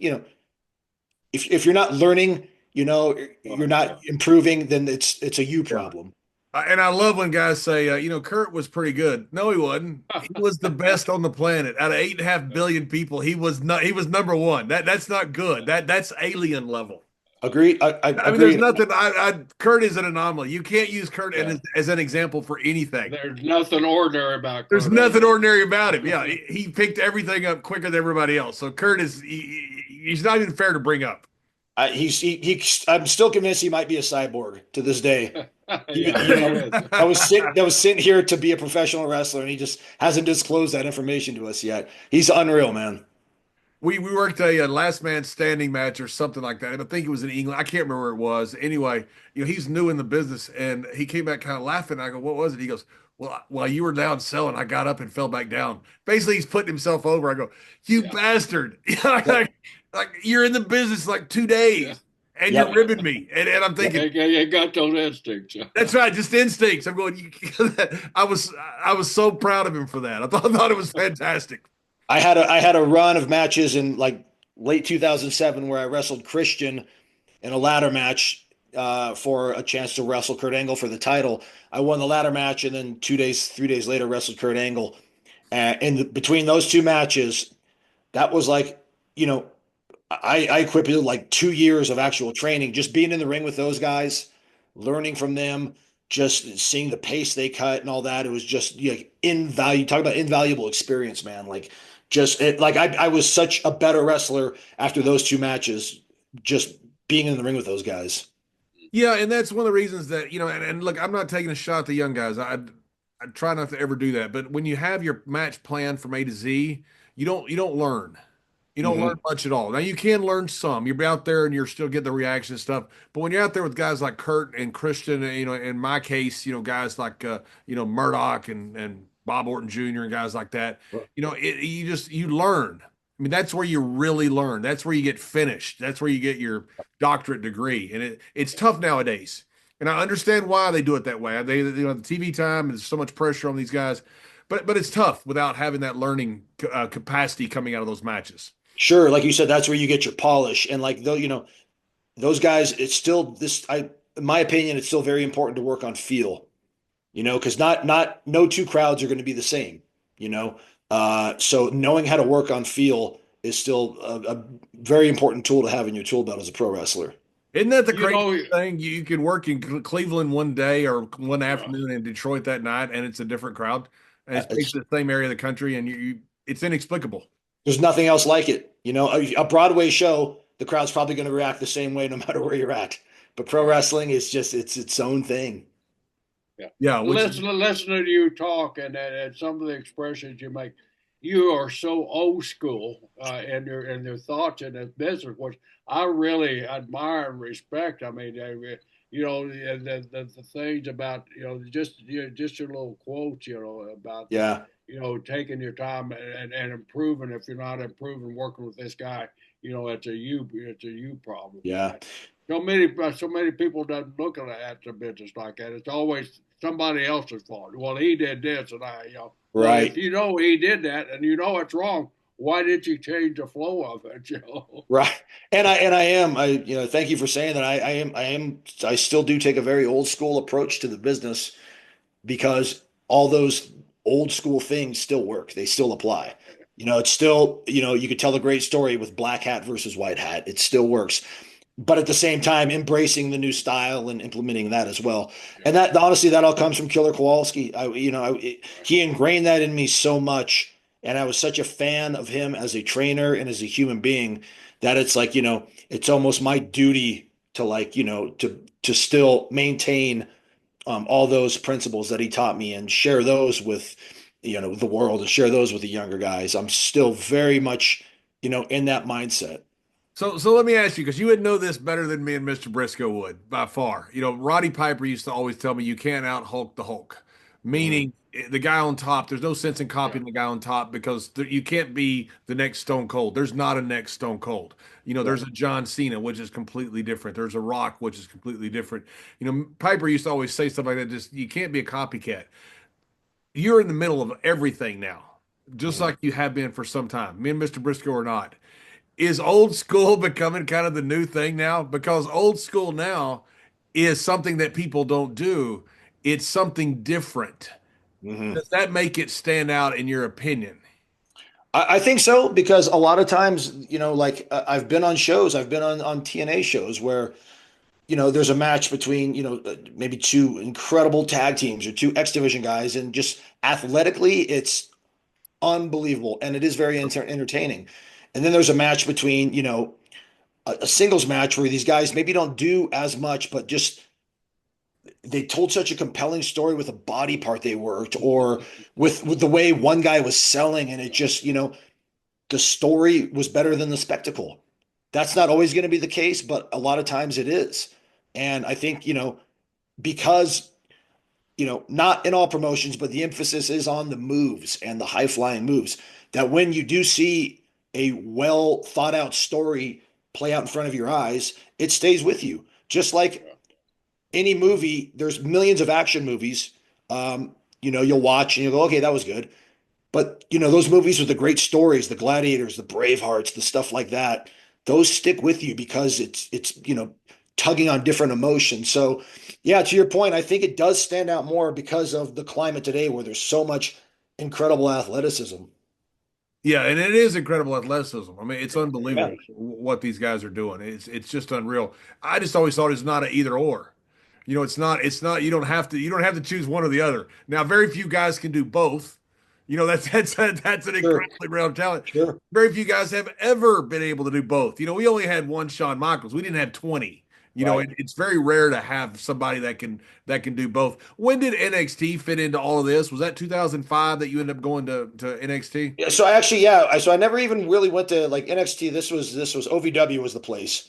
[SPEAKER 2] if you're not learning, you're not improving, then it's a you
[SPEAKER 1] Yeah.
[SPEAKER 2] problem.
[SPEAKER 1] And I love when guys say, Kurt was pretty good. No, he wasn't. He was the best on the planet. Out of 8.5 billion people, he was not. He was number one. That's not good. That's alien level.
[SPEAKER 2] Agreed. I
[SPEAKER 1] I mean, there's
[SPEAKER 2] agree.
[SPEAKER 1] nothing. Kurt is an anomaly. You can't use Kurt
[SPEAKER 3] Yeah.
[SPEAKER 1] as an example for anything.
[SPEAKER 3] There's nothing ordinary about
[SPEAKER 1] There's
[SPEAKER 3] Kurt
[SPEAKER 1] nothing
[SPEAKER 3] Angle.
[SPEAKER 1] ordinary about him. Yeah, he picked everything up quicker than everybody else. So Kurt he's not even fair to bring up.
[SPEAKER 2] I'm still convinced he might be a cyborg to this day.
[SPEAKER 3] Yeah,
[SPEAKER 2] I was sitting here to be a professional wrestler, and he just hasn't disclosed that information to us yet. He's unreal, man.
[SPEAKER 1] We worked a last man standing match or something like that. I think it was in England. I can't remember where it was. Anyway, he's new in the business, and he came back kind of laughing. I go, "What was it?" He goes, "Well, while you were down selling, I got up and fell back down." Basically, he's putting himself over. I go, "You bastard!" like you're in the business like 2 days, and
[SPEAKER 2] Yep.
[SPEAKER 1] you're ribbing me, and I'm thinking,
[SPEAKER 3] you got those instincts.
[SPEAKER 1] that's right, just instincts. I'm going. I was so proud of him for that. I thought it was fantastic.
[SPEAKER 2] I had a run of matches in like late 2007 where I wrestled Christian in a ladder match for a chance to wrestle Kurt Angle for the title. I won the ladder match, and then 3 days later wrestled Kurt Angle. Between those two matches, that was like, I equipped it like 2 years of actual training, just being in the ring with those guys, learning from them, just seeing the pace they cut and all that. It was just invaluable. Talk about invaluable experience, man. I was such a better wrestler after those two matches, just being in the ring with those guys.
[SPEAKER 1] Yeah, and that's one of the reasons that and look, I'm not taking a shot at the young guys. I try not to ever do that. But when you have your match plan from A to Z, you don't learn. You don't learn much at all. Now you can learn some. You're out there and you're still getting the reaction and stuff. But when you're out there with guys like Kurt and Christian, in my case, guys like Murdoch and Bob Orton Jr. and guys like that, you learn. I mean, that's where you really learn. That's where you get finished. That's where you get your doctorate degree. And it's tough nowadays. And I understand why they do it that way. The TV time, there's so much pressure on these guys. But it's tough without having that learning capacity coming out of those matches.
[SPEAKER 2] Sure, like you said, that's where you get your polish. And like though, those guys, it's still in my opinion, it's still very important to work on feel. Because no two crowds are going to be the same. So knowing how to work on feel is still a very important tool to have in your tool belt as a pro wrestler.
[SPEAKER 1] Isn't that the crazy thing? You can work in Cleveland one day or one afternoon in Detroit that night, and it's a different crowd. And it's basically the same area of the country, and it's inexplicable.
[SPEAKER 2] There's nothing else like it. A Broadway show, the crowd's probably going to react the same way no matter where you're at. But pro wrestling is just it's its own thing.
[SPEAKER 1] Yeah.
[SPEAKER 3] Listening to you talk and some of the expressions you make, you are so old school in your thoughts in this business, which I really admire and respect. I mean, the things about just your little quotes, about taking your time and improving. If you're not improving, working with this guy, it's a you problem.
[SPEAKER 2] Yeah.
[SPEAKER 3] So many people don't look at the business like that. It's always somebody else's fault. Well, he did this, and
[SPEAKER 2] right.
[SPEAKER 3] Well, if he did that, and it's wrong, why did you change the flow of it?
[SPEAKER 2] Right. And thank you for saying that. I still do take a very old school approach to the business because all those old school things still work. They still apply. It's still, you could tell a great story with black hat versus white hat. It still works. But at the same time, embracing the new style and implementing that as well. And that honestly, that all comes from Killer Kowalski. He ingrained that in me so much. And I was such a fan of him as a trainer and as a human being that it's like, it's almost my duty to to still maintain all those principles that he taught me and share those with, the world and share those with the younger guys. I'm still very much, in that mindset.
[SPEAKER 1] So let me ask you, because you would know this better than me and Mr. Briscoe would by far. Roddy Piper used to always tell me you can't out Hulk the Hulk,
[SPEAKER 2] Mhm.
[SPEAKER 1] meaning the guy on top. There's no sense in
[SPEAKER 3] Yeah.
[SPEAKER 1] copying the guy on top because you can't be the next Stone Cold. There's not a next Stone Cold.
[SPEAKER 2] Right.
[SPEAKER 1] There's a John Cena, which is completely different. There's a Rock, which is completely different. Piper used to always say stuff like that. Just you can't be a copycat. You're in the middle of everything now, just
[SPEAKER 2] Mhm.
[SPEAKER 1] like you have been for some time. Me and Mr. Briscoe are not. Is old school becoming kind of the new thing now? Because old school now is something that people don't do. It's something different.
[SPEAKER 2] Mhm.
[SPEAKER 1] Does that make it stand out in your opinion?
[SPEAKER 2] I think so because a lot of times, like I've been on shows, I've been on TNA shows where, there's a match between, maybe two incredible tag teams or two X Division guys, and just athletically, it's unbelievable and it is very entertaining. And then there's a match between, a singles match where these guys maybe don't do as much, but just they told such a compelling story with a body part they worked, or with the way one guy was selling, and it just, the story was better than the spectacle. That's not always going to be the case, but a lot of times it is. And I think, because, not in all promotions, but the emphasis is on the moves and the high flying moves, that when you do see a well thought out story play out in front of your eyes, it stays with you. Just like
[SPEAKER 3] Yeah.
[SPEAKER 2] any movie, there's millions of action movies. You'll watch and you'll go, okay, that was good. But those movies with the great stories, the Gladiators, the Bravehearts, the stuff like that, those stick with you because it's tugging on different emotions. So yeah, to your point, I think it does stand out more because of the climate today where there's so much incredible athleticism.
[SPEAKER 1] Yeah, and it is incredible athleticism. I mean, it's
[SPEAKER 2] Yeah,
[SPEAKER 1] unbelievable what these guys are doing. It's just unreal. I just always thought it's not an either or. It's not you don't have to choose one or the other. Now, very few guys can do both. That's an
[SPEAKER 2] sure,
[SPEAKER 1] incredibly rare talent.
[SPEAKER 2] sure,
[SPEAKER 1] Very few guys have ever been able to do both. We only had one Shawn Michaels. We didn't have 20.
[SPEAKER 2] right.
[SPEAKER 1] It's very rare to have somebody that can do both. When did NXT fit into all of this? Was that 2005 that you ended up going to NXT?
[SPEAKER 2] Yeah, so I actually, yeah, so I never even really went to like NXT. This was OVW was the place.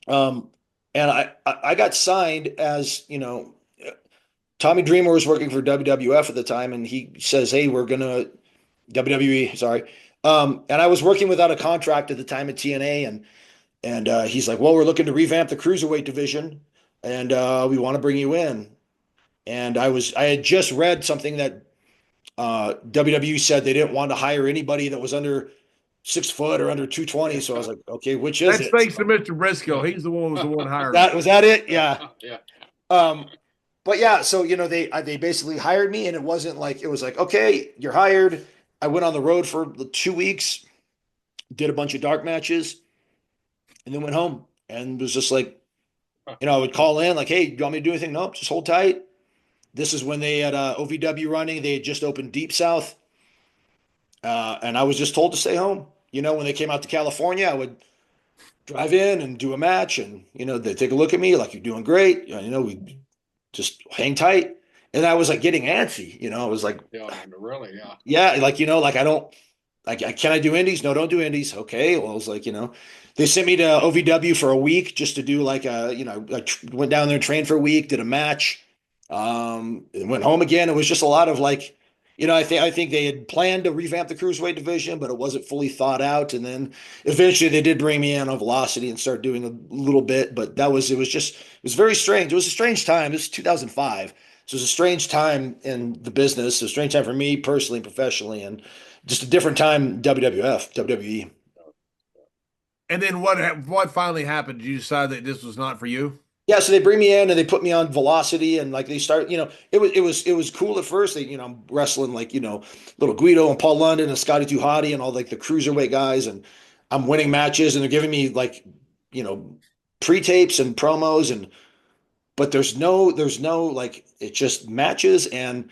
[SPEAKER 2] Um, and I got signed as, Tommy Dreamer was working for WWF at the time, and he says, "Hey, we're gonna WWE, sorry." And I was working without a contract at the time at TNA, and he's like, "Well, we're looking to revamp the cruiserweight division, and we want to bring you in." And I had just read something that WWE said they didn't want to hire anybody that was under 6 foot or under 220. So I was like, "Okay, which is
[SPEAKER 1] That's
[SPEAKER 2] it?"
[SPEAKER 1] thanks to
[SPEAKER 2] So
[SPEAKER 1] Mr. Briscoe. He's the one who was the one hiring me.
[SPEAKER 2] was that it? Yeah.
[SPEAKER 3] Yeah.
[SPEAKER 2] Um, but yeah, so they basically hired me, and it wasn't like it was like, okay, you're hired. I went on the road for 2 weeks, did a bunch of dark matches, and then went home. And was just like, I would call in like, hey, do you want me to do anything? Nope, just hold tight. This is when they had OVW running. They had just opened Deep South, and I was just told to stay home. When they came out to California, I would drive in and do a match, and they take a look at me like, you're doing great. We just hang tight. And I was like getting antsy. I was like,
[SPEAKER 3] Yeah, really, yeah.
[SPEAKER 2] yeah, like, like I don't like, can I do indies? No, don't do indies. Okay. Well, I was like, they sent me to OVW for a week just to do like went down there and trained for a week, did a match, and went home again. It was just a lot of like, I think they had planned to revamp the cruiserweight division, but it wasn't fully thought out. And then eventually they did bring me in on Velocity and start doing a little bit, but it was very strange. It was a strange time. It was 2005. So it was a strange time in the business, a strange time for me personally and professionally, and just a different time WWF, WWE.
[SPEAKER 1] And then what finally happened? Did you decide that this was not for you?
[SPEAKER 2] Yeah, so they bring me in and they put me on Velocity, and like they start, it was cool at first. I'm wrestling like, little Guido and Paul London and Scotty 2 Hotty and all like the cruiserweight guys, and I'm winning matches, and they're giving me like, pre-tapes and promos, and but there's no like, it's just matches. And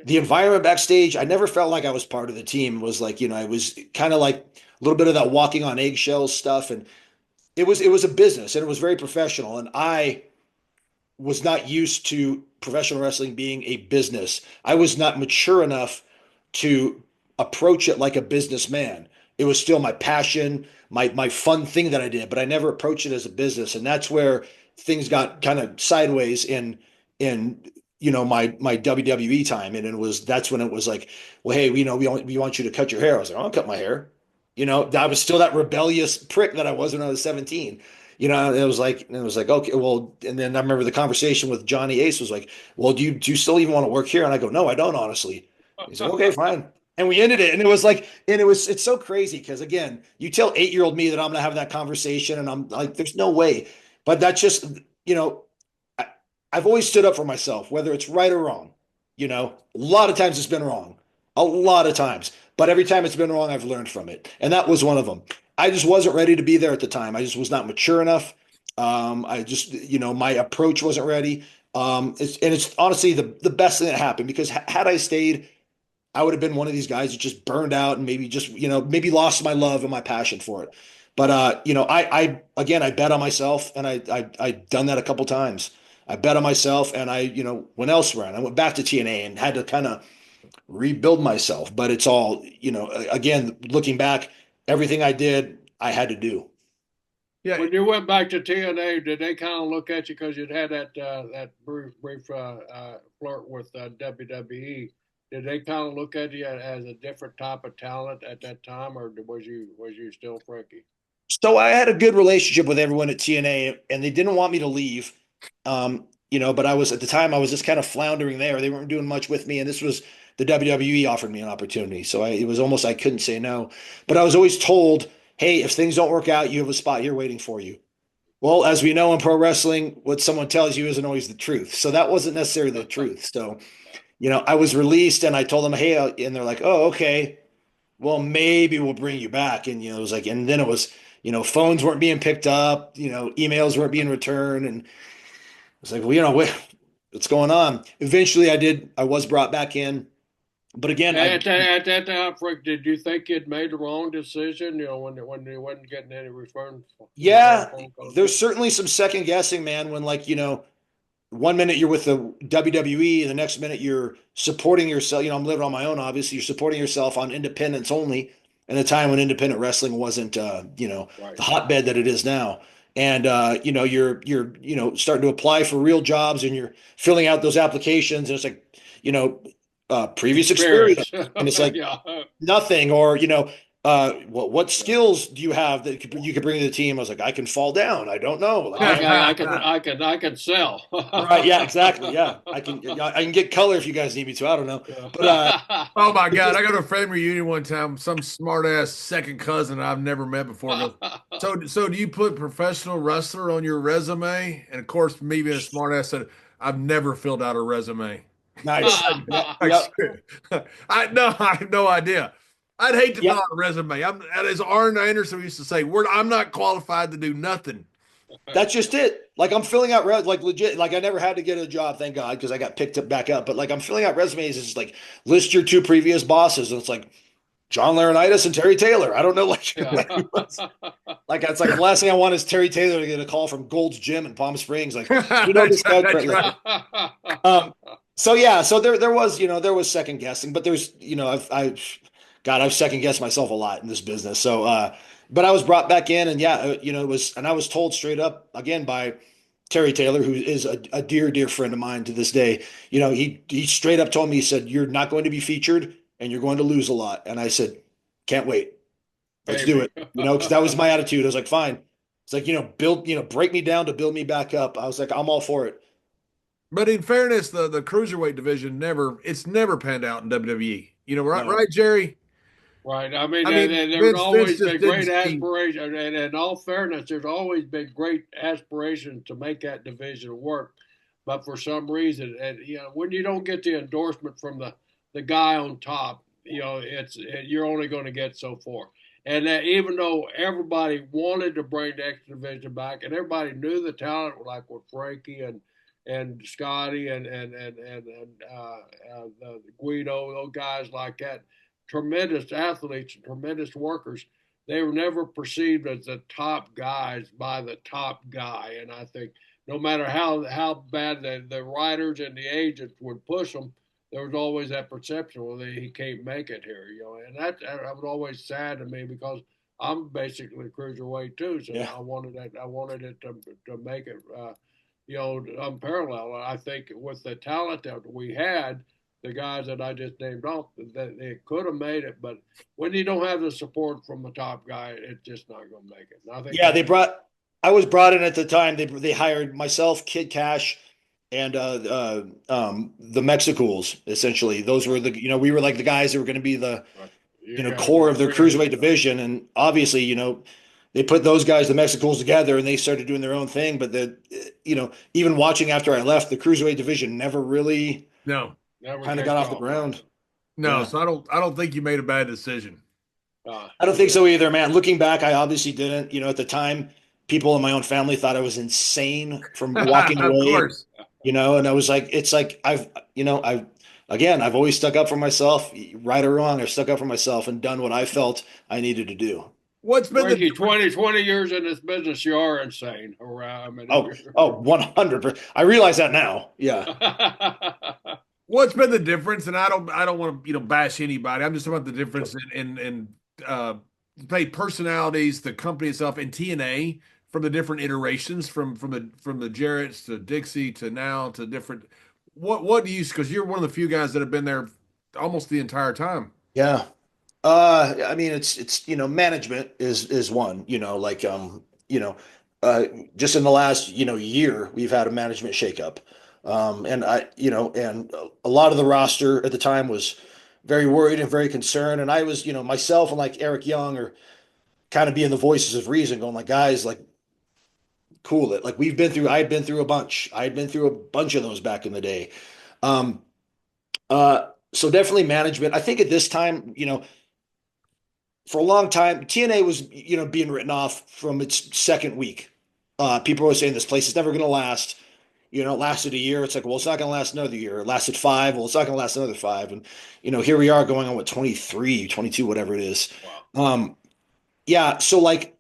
[SPEAKER 2] the environment backstage, I never felt like I was part of the team. It was like, I was kind of like a little bit of that walking on eggshells stuff, and it was a business, and it was very professional, and I was not used to professional wrestling being a business. I was not mature enough to approach it like a businessman. It was still my passion, my fun thing that I did, but I never approached it as a business. And that's where things got kind of sideways in my WWE time. And that's when it was like, well, hey, we want you to cut your hair. I was like, I'll cut my hair. I was still that rebellious prick that I was when I was 17. It was like, okay, well, and then I remember the conversation with Johnny Ace was like, well, do you still even want to work here? And I go, no, I don't, honestly. He's like, okay, fine. And we ended it. And it was like, it's so crazy because again, you tell 8-year-old me that I'm gonna have that conversation, and I'm like, there's no way. But that's just, I, I've always stood up for myself, whether it's right or wrong. A lot of times it's been wrong. A lot of times. But every time it's been wrong, I've learned from it. And that was one of them. I just wasn't ready to be there at the time. I just was not mature enough. I just, my approach wasn't ready. It's honestly the best thing that happened because had I stayed, I would have been one of these guys that just burned out and maybe just, maybe lost my love and my passion for it. But I again, I bet on myself, and I done that a couple times. I bet on myself, and I, went elsewhere, and I went back to TNA and had to kind of rebuild myself. But it's all, again, looking back, everything I did, I had to do.
[SPEAKER 1] Yeah.
[SPEAKER 3] When you went back to TNA, did they kind of look at you because you'd had that brief flirt with WWE? Did they kind of look at you as a different type of talent at that time, or was you still Frankie?
[SPEAKER 2] So I had a good relationship with everyone at TNA, and they didn't want me to leave. But I was at the time I was just kind of floundering there. They weren't doing much with me, and this was the WWE offered me an opportunity. So it was almost I couldn't say no. But I was always told, hey, if things don't work out, you have a spot here waiting for you. Well, as we know in pro wrestling, what someone tells you isn't always the truth. So that wasn't necessarily the truth. So, I was released and I told them, hey, and they're like, oh, okay, well, maybe we'll bring you back. And, it was like, and then it was, phones weren't being picked up, emails weren't being returned. And it's like, well, what's going on? Eventually I was brought back in. But again,
[SPEAKER 3] at that time, Frank, did you think you'd made the wrong decision? When you wasn't getting any
[SPEAKER 2] yeah,
[SPEAKER 3] phone calls?
[SPEAKER 2] there's certainly some second guessing, man, when like, 1 minute you're with the WWE and the next minute you're supporting yourself. I'm living on my own, obviously. You're supporting yourself on independence only in a time when independent wrestling wasn't,
[SPEAKER 3] Right.
[SPEAKER 2] the hotbed that it is now. And, you're starting to apply for real jobs and you're filling out those applications. And it's like, previous experience. And it's like
[SPEAKER 3] Yeah.
[SPEAKER 2] nothing, or, what skills do you have that you could bring to the team? I was like, I can fall down. I don't know. Like,
[SPEAKER 3] I can sell.
[SPEAKER 2] right. Yeah, exactly. Yeah. I can get color if you guys need me to. I don't know. But
[SPEAKER 1] Oh my God! I got to a family reunion one time. Some smart ass second cousin I've never met before goes, so do you put professional wrestler on your resume? And of course, me being a smart ass said, I've never filled out a resume.
[SPEAKER 2] nice.
[SPEAKER 1] I no, I have no idea. I'd hate to
[SPEAKER 2] Yeah.
[SPEAKER 1] fill out a resume. As Arn Anderson used to say, I'm not qualified to do nothing.
[SPEAKER 2] That's just it. Like I'm filling out like legit. Like I never had to get a job, thank God, because I got picked up back up. But like I'm filling out resumes. It's just like list your 2 previous bosses, and it's like John Laurinaitis and Terry Taylor. I don't know, like, like it's like the last thing I want is Terry Taylor to get a call from Gold's Gym in Palm Springs. Like, this guy? So yeah, so there was there was second guessing, but there's I've second guessed myself a lot in this business. So but I was brought back in, and yeah, it was, and I was told straight up again by Terry Taylor, who is a dear friend of mine to this day. He straight up told me, he said, you're not going to be featured and you're going to lose a lot. And I said, can't wait. Let's do it. Because that was my attitude. I was like, fine. It's like, break me down to build me back up. I was like, I'm all for it.
[SPEAKER 1] But in fairness, the cruiserweight division never panned out in WWE. Right,
[SPEAKER 2] No.
[SPEAKER 1] right, Jerry?
[SPEAKER 3] Right. I mean,
[SPEAKER 1] Vince
[SPEAKER 3] there's always
[SPEAKER 1] just
[SPEAKER 3] been great
[SPEAKER 1] didn't see-
[SPEAKER 3] aspiration, and in all fairness, there's always been great aspiration to make that division work. But for some reason, and when you don't get the endorsement from the guy on top, you're only going to get so far. And even though everybody wanted to bring the X division back, and everybody knew the talent, like with Frankie and Scotty and Guido, those guys like that, tremendous athletes and tremendous workers. They were never perceived as the top guys by the top guy. And I think no matter how bad the writers and the agents would push them, there was always that perception, well, he can't make it here, and that was always sad to me because I'm basically cruiserweight too, so
[SPEAKER 2] Yeah.
[SPEAKER 3] I wanted it to make it, unparalleled. I think with the talent that we had, the guys that I just named off, that they could have made it, but when you don't have the support from the top guy, it's just not going to make it. And I think
[SPEAKER 2] Yeah, I was brought in at the time. They hired myself, Kid Cash, and the Mexicools. Essentially, those were we were like the guys that were going to be the core of their cruiserweight division, and obviously, they put those guys, the Mexicools, together, and they started doing their own thing. But even watching after I left, the cruiserweight division never really
[SPEAKER 1] No,
[SPEAKER 2] kind of got off the ground.
[SPEAKER 1] no.
[SPEAKER 2] Yeah.
[SPEAKER 1] So I don't think you made a bad decision.
[SPEAKER 2] I don't think so either, man. Looking back, I obviously didn't. At the time, people in my own family thought I was insane from walking
[SPEAKER 1] Of
[SPEAKER 2] away.
[SPEAKER 1] course.
[SPEAKER 2] And I was like, it's like I've always stuck up for myself, right or wrong. I've stuck up for myself and done what I felt I needed to do.
[SPEAKER 1] What's been
[SPEAKER 3] Frankie,
[SPEAKER 1] the
[SPEAKER 3] 20 years in this business, you are insane. I mean,
[SPEAKER 2] Oh, 100%. I realize that now. Yeah.
[SPEAKER 1] what's been the difference? And I don't want to bash anybody. I'm just talking about the difference in say personalities, the company itself, and TNA from the different iterations from the Jarretts to Dixie to now to different. What do you, because you're one of the few guys that have been there almost the entire time.
[SPEAKER 2] Yeah. I mean, it's management is one. Just in the last year, we've had a management shakeup, and and a lot of the roster at the time was very worried and very concerned, and I was, myself and like Eric Young are kind of being the voices of reason, going like, guys, like, cool it. Like I had been through a bunch. I had been through a bunch of those back in the day. Um, so definitely management. I think at this time, for a long time, TNA was, being written off from its second week. People were saying this place is never going to last. It lasted a year. It's like, well, it's not going to last another year. It lasted 5. Well, it's not going to last another 5. And, here we are going on with 23, 22, whatever it is.
[SPEAKER 3] Wow.
[SPEAKER 2] Yeah. So like,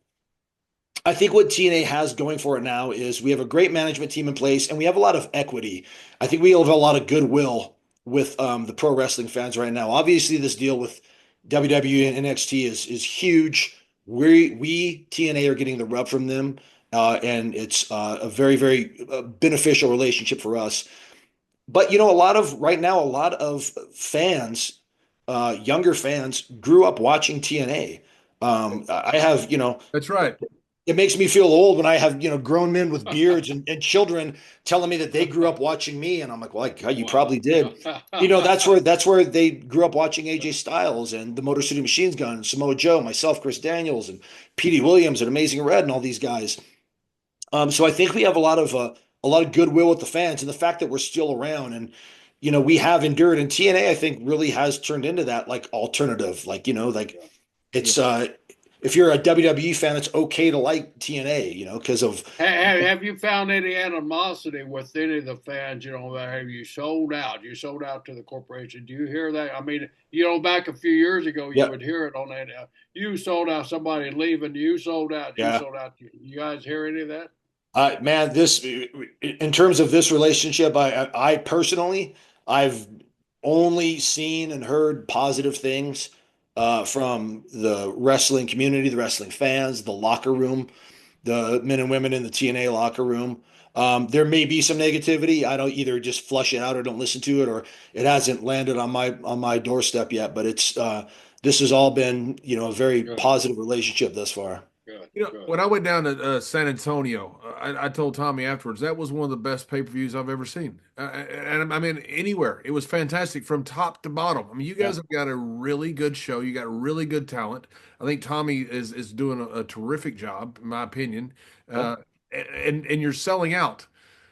[SPEAKER 2] I think what TNA has going for it now is we have a great management team in place and we have a lot of equity. I think we have a lot of goodwill with the pro wrestling fans right now. Obviously, this deal with WWE and NXT is huge. We TNA are getting the rub from them, and it's a very very beneficial relationship for us. But a lot of fans, younger fans, grew up watching TNA. I have
[SPEAKER 1] That's right.
[SPEAKER 2] it makes me feel old when I have, grown men with beards and children telling me that they grew up watching me. And I'm like, well, you probably did. That's where they grew up watching AJ Styles and the Motor City Machine Gun, Samoa Joe, myself, Chris Daniels, and Petey Williams and Amazing Red and all these guys. So I think we have a lot of goodwill with the fans and the fact that we're still around and we have endured, and TNA I think really has turned into that like alternative, like it's if you're a WWE fan, it's okay to like TNA, because of.
[SPEAKER 3] Have you found any animosity with any of the fans? Have you sold out? You sold out to the corporation. Do you hear that? I mean, back a few years ago, you would hear it on that. You sold out, somebody leaving. You sold out. You sold out. You guys hear any of that?
[SPEAKER 2] Man, this in terms of this relationship, I personally, I've only seen and heard positive things from the wrestling community, the wrestling fans, the locker room, the men and women in the TNA locker room. There may be some negativity. I don't either just flush it out or don't listen to it, or it hasn't landed on my doorstep yet. But this has all been a very positive relationship thus far.
[SPEAKER 3] Good.
[SPEAKER 1] When I went down to San Antonio, I told Tommy afterwards that was one of the best pay-per-views I've ever seen, and I mean anywhere. It was fantastic from top to bottom. I mean, you guys have got a really good show. You got really good talent. I think Tommy is doing a terrific job, in my opinion, and you're selling out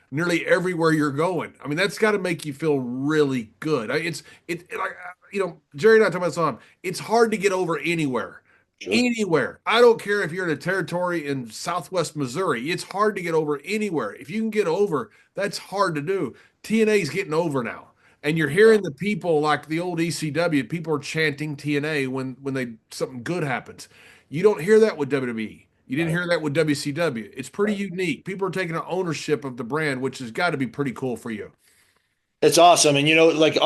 [SPEAKER 1] nearly everywhere you're going. I mean, that's got to make you feel really good. It's like Jerry and I talk about this all the time. It's hard to get over anywhere.
[SPEAKER 2] Sure.
[SPEAKER 1] Anywhere. I don't care if you're in a territory in Southwest Missouri. It's hard to get over anywhere. If you can get over, that's hard to do. TNA's getting over now. And you're hearing the people like the old ECW, people are chanting TNA when something good happens. You don't hear that with WWE. You didn't hear that with WCW. It's pretty unique. People are taking an ownership of the brand, which has got to be pretty cool for you.
[SPEAKER 2] It's awesome. And like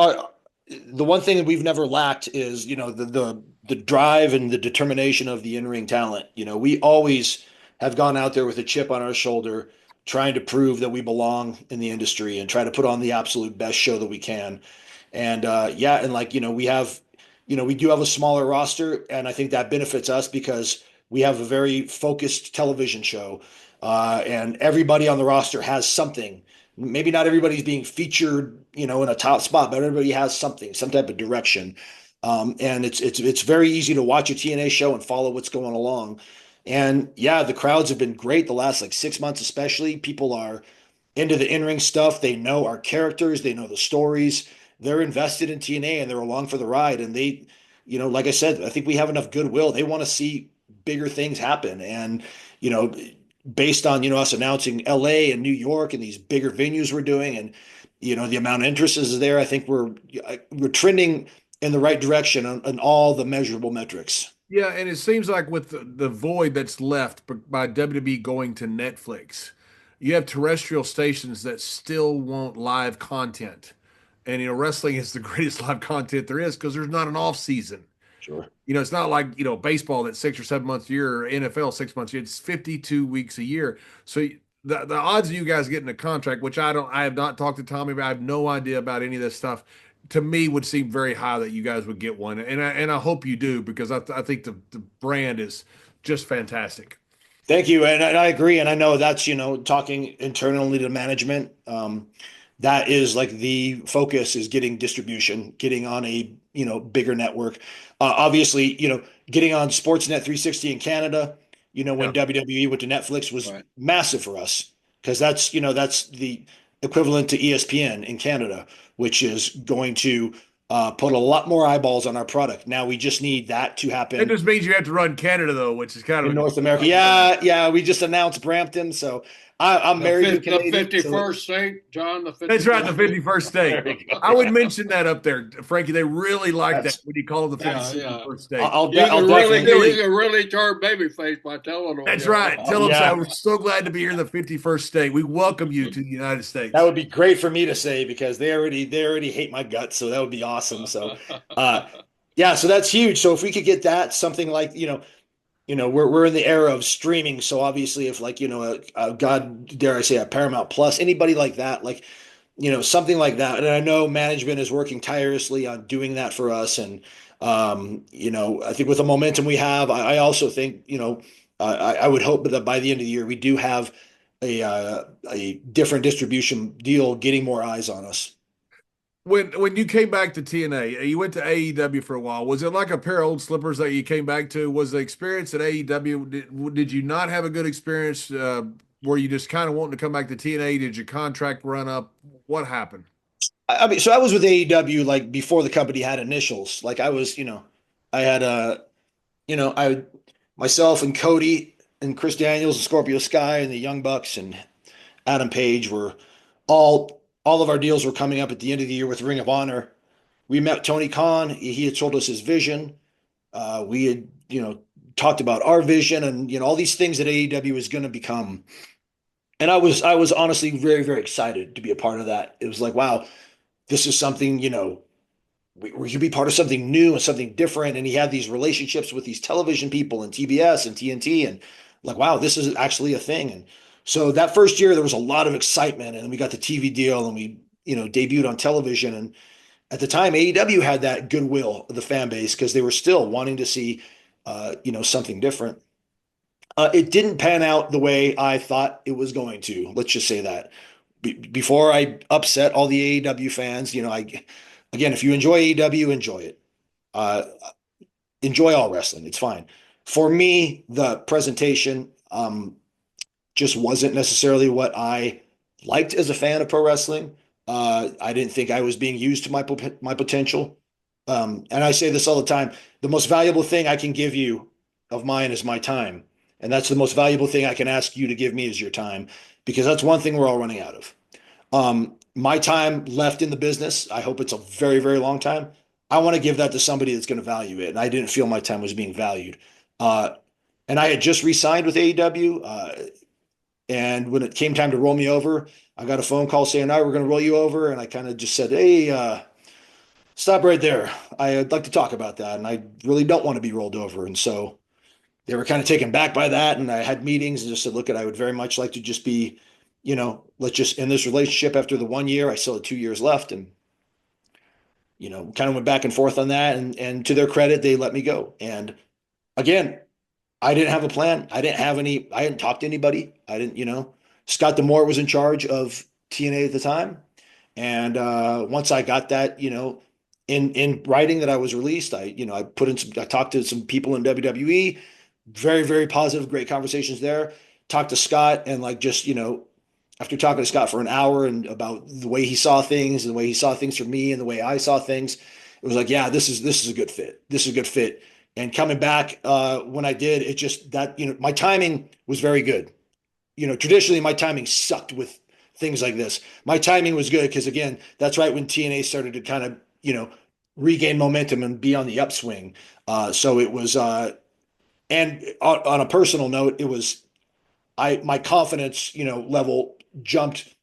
[SPEAKER 2] the one thing that we've never lacked is, the drive and the determination of the in-ring talent. We always have gone out there with a chip on our shoulder, trying to prove that we belong in the industry and try to put on the absolute best show that we can. And yeah, and like, we do have a smaller roster, and I think that benefits us because we have a very focused television show. And everybody on the roster has something. Maybe not everybody's being featured, in a top spot, but everybody has something, some type of direction. And it's very easy to watch a TNA show and follow what's going along. And yeah, the crowds have been great the last like 6 months, especially. People are into the in-ring stuff. They know our characters, they know the stories. They're invested in TNA and they're along for the ride. And they, like I said, I think we have enough goodwill. They want to see bigger things happen. And, you know, based on, us announcing LA and New York and these bigger venues we're doing and, the amount of interest is there, I think we're trending in the right direction on all the measurable metrics.
[SPEAKER 1] Yeah, and it seems like with the void that's left by WWE going to Netflix, you have terrestrial stations that still want live content. And wrestling is the greatest live content there is because there's not an off season.
[SPEAKER 2] Sure.
[SPEAKER 1] It's not like, baseball that's 6 or 7 months a year or NFL 6 months a year. It's 52 weeks a year. So the odds of you guys getting a contract, which I have not talked to Tommy about, I have no idea about any of this stuff, to me would seem very high that you guys would get one. And I hope you do because I think the brand is just fantastic.
[SPEAKER 2] Thank you. And I agree. And I know that's, talking internally to management. That is like the focus is getting distribution, getting on a, bigger network. Obviously, getting on Sportsnet 360 in Canada, when WWE went to Netflix was massive for us because that's the equivalent to ESPN in Canada, which is going to put a lot more eyeballs on our product. Now we just need that to happen.
[SPEAKER 1] It just means you have to run Canada though, which is kind of
[SPEAKER 2] in North America. Yeah. We just announced Brampton, so I'm married to Canadian.
[SPEAKER 3] The 51st state, John.
[SPEAKER 1] That's right, the 51st state. I would mention that up there, Frankie. They really like that when you call it the 51st state.
[SPEAKER 3] You can really turn babyface by telling them.
[SPEAKER 1] That's right. Tell them so. We're so glad to be here in the 51st state. We welcome you to the United States.
[SPEAKER 2] That would be great for me to say because they already hate my guts, so that would be awesome. So, yeah, so that's huge. So if we could get that, something like we're in the era of streaming, so obviously if like God dare I say a Paramount Plus, anybody like that, like something like that, and I know management is working tirelessly on doing that for us, and I think with the momentum we have, I also think I would hope that by the end of the year we do have a different distribution deal, getting more eyes on us.
[SPEAKER 1] When you came back to TNA, you went to AEW for a while. Was it like a pair of old slippers that you came back to? Was the experience at AEW, did you not have a good experience? Were you just kind of wanting to come back to TNA? Did your contract run up? What happened?
[SPEAKER 2] I mean, so I was with AEW like before the company had initials. Like I was, I had myself and Cody and Chris Daniels and Scorpio Sky and the Young Bucks and Adam Page were all of our deals were coming up at the end of the year with Ring of Honor. We met Tony Khan. He had told us his vision. We had, talked about our vision and, all these things that AEW was going to become. And I was honestly very, very excited to be a part of that. It was like, wow, this is something, we could be part of something new and something different. And he had these relationships with these television people and TBS and TNT and like, wow, this is actually a thing. And so that first year there was a lot of excitement and we got the TV deal and we, debuted on television. And at the time AEW had that goodwill of the fan base because they were still wanting to see, something different. It didn't pan out the way I thought it was going to. Let's just say that before I upset all the AEW fans, again, if you enjoy AEW, enjoy it. Enjoy all wrestling. It's fine. For me, the presentation, just wasn't necessarily what I liked as a fan of pro wrestling. I didn't think I was being used to my potential. And I say this all the time. The most valuable thing I can give you of mine is my time. And that's the most valuable thing I can ask you to give me is your time, because that's one thing we're all running out of. My time left in the business, I hope it's a very, very long time. I want to give that to somebody that's going to value it. And I didn't feel my time was being valued. And I had just re-signed with AEW. And when it came time to roll me over, I got a phone call saying, "All right, we're going to roll you over." And I kind of just said, "Hey, Stop right there. I'd like to talk about that, and I really don't want to be rolled over. And so they were kind of taken back by that, and I had meetings and just said, look, I would very much like to just be, let's just end this relationship after the 1 year. I still had 2 years left, and kind of went back and forth on that. And to their credit, they let me go. And again, I didn't have a plan. I hadn't talked to anybody. I didn't, Scott Demore was in charge of TNA at the time. And once I got that, in writing that I was released, I talked to some people in WWE, very, very positive, great conversations there. Talked to Scott and after talking to Scott for an hour and about the way he saw things and the way he saw things for me and the way I saw things, it was like, yeah, this is a good fit. This is a good fit. And coming back when I did, it just that, my timing was very good. Traditionally my timing sucked with things like this. My timing was good because again, that's right when TNA started to kind of, regain momentum and be on the upswing. So it was, and on a personal note, it was, my confidence, level jumped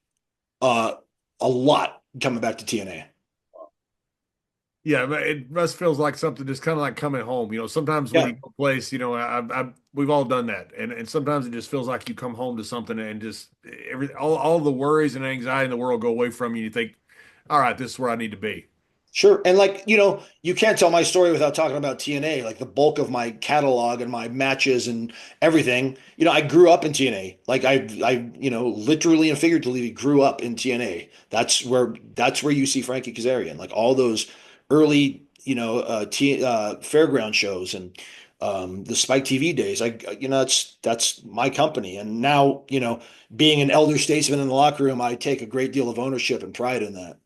[SPEAKER 2] uh, a lot coming back to TNA.
[SPEAKER 1] Yeah, but it must feels like something just kind of like coming home. Sometimes when
[SPEAKER 2] Yeah,
[SPEAKER 1] you go place, we've all done that, and sometimes it just feels like you come home to something and just all the worries and anxiety in the world go away from you. You think, all right, this is where I need to be.
[SPEAKER 2] sure. And you can't tell my story without talking about TNA. Like the bulk of my catalog and my matches and everything. I grew up in TNA. Like literally and figuratively grew up in TNA. That's where you see Frankie Kazarian. Like all those early, fairground shows and the Spike TV days. That's my company. And now, being an elder statesman in the locker room, I take a great deal of ownership and pride in that.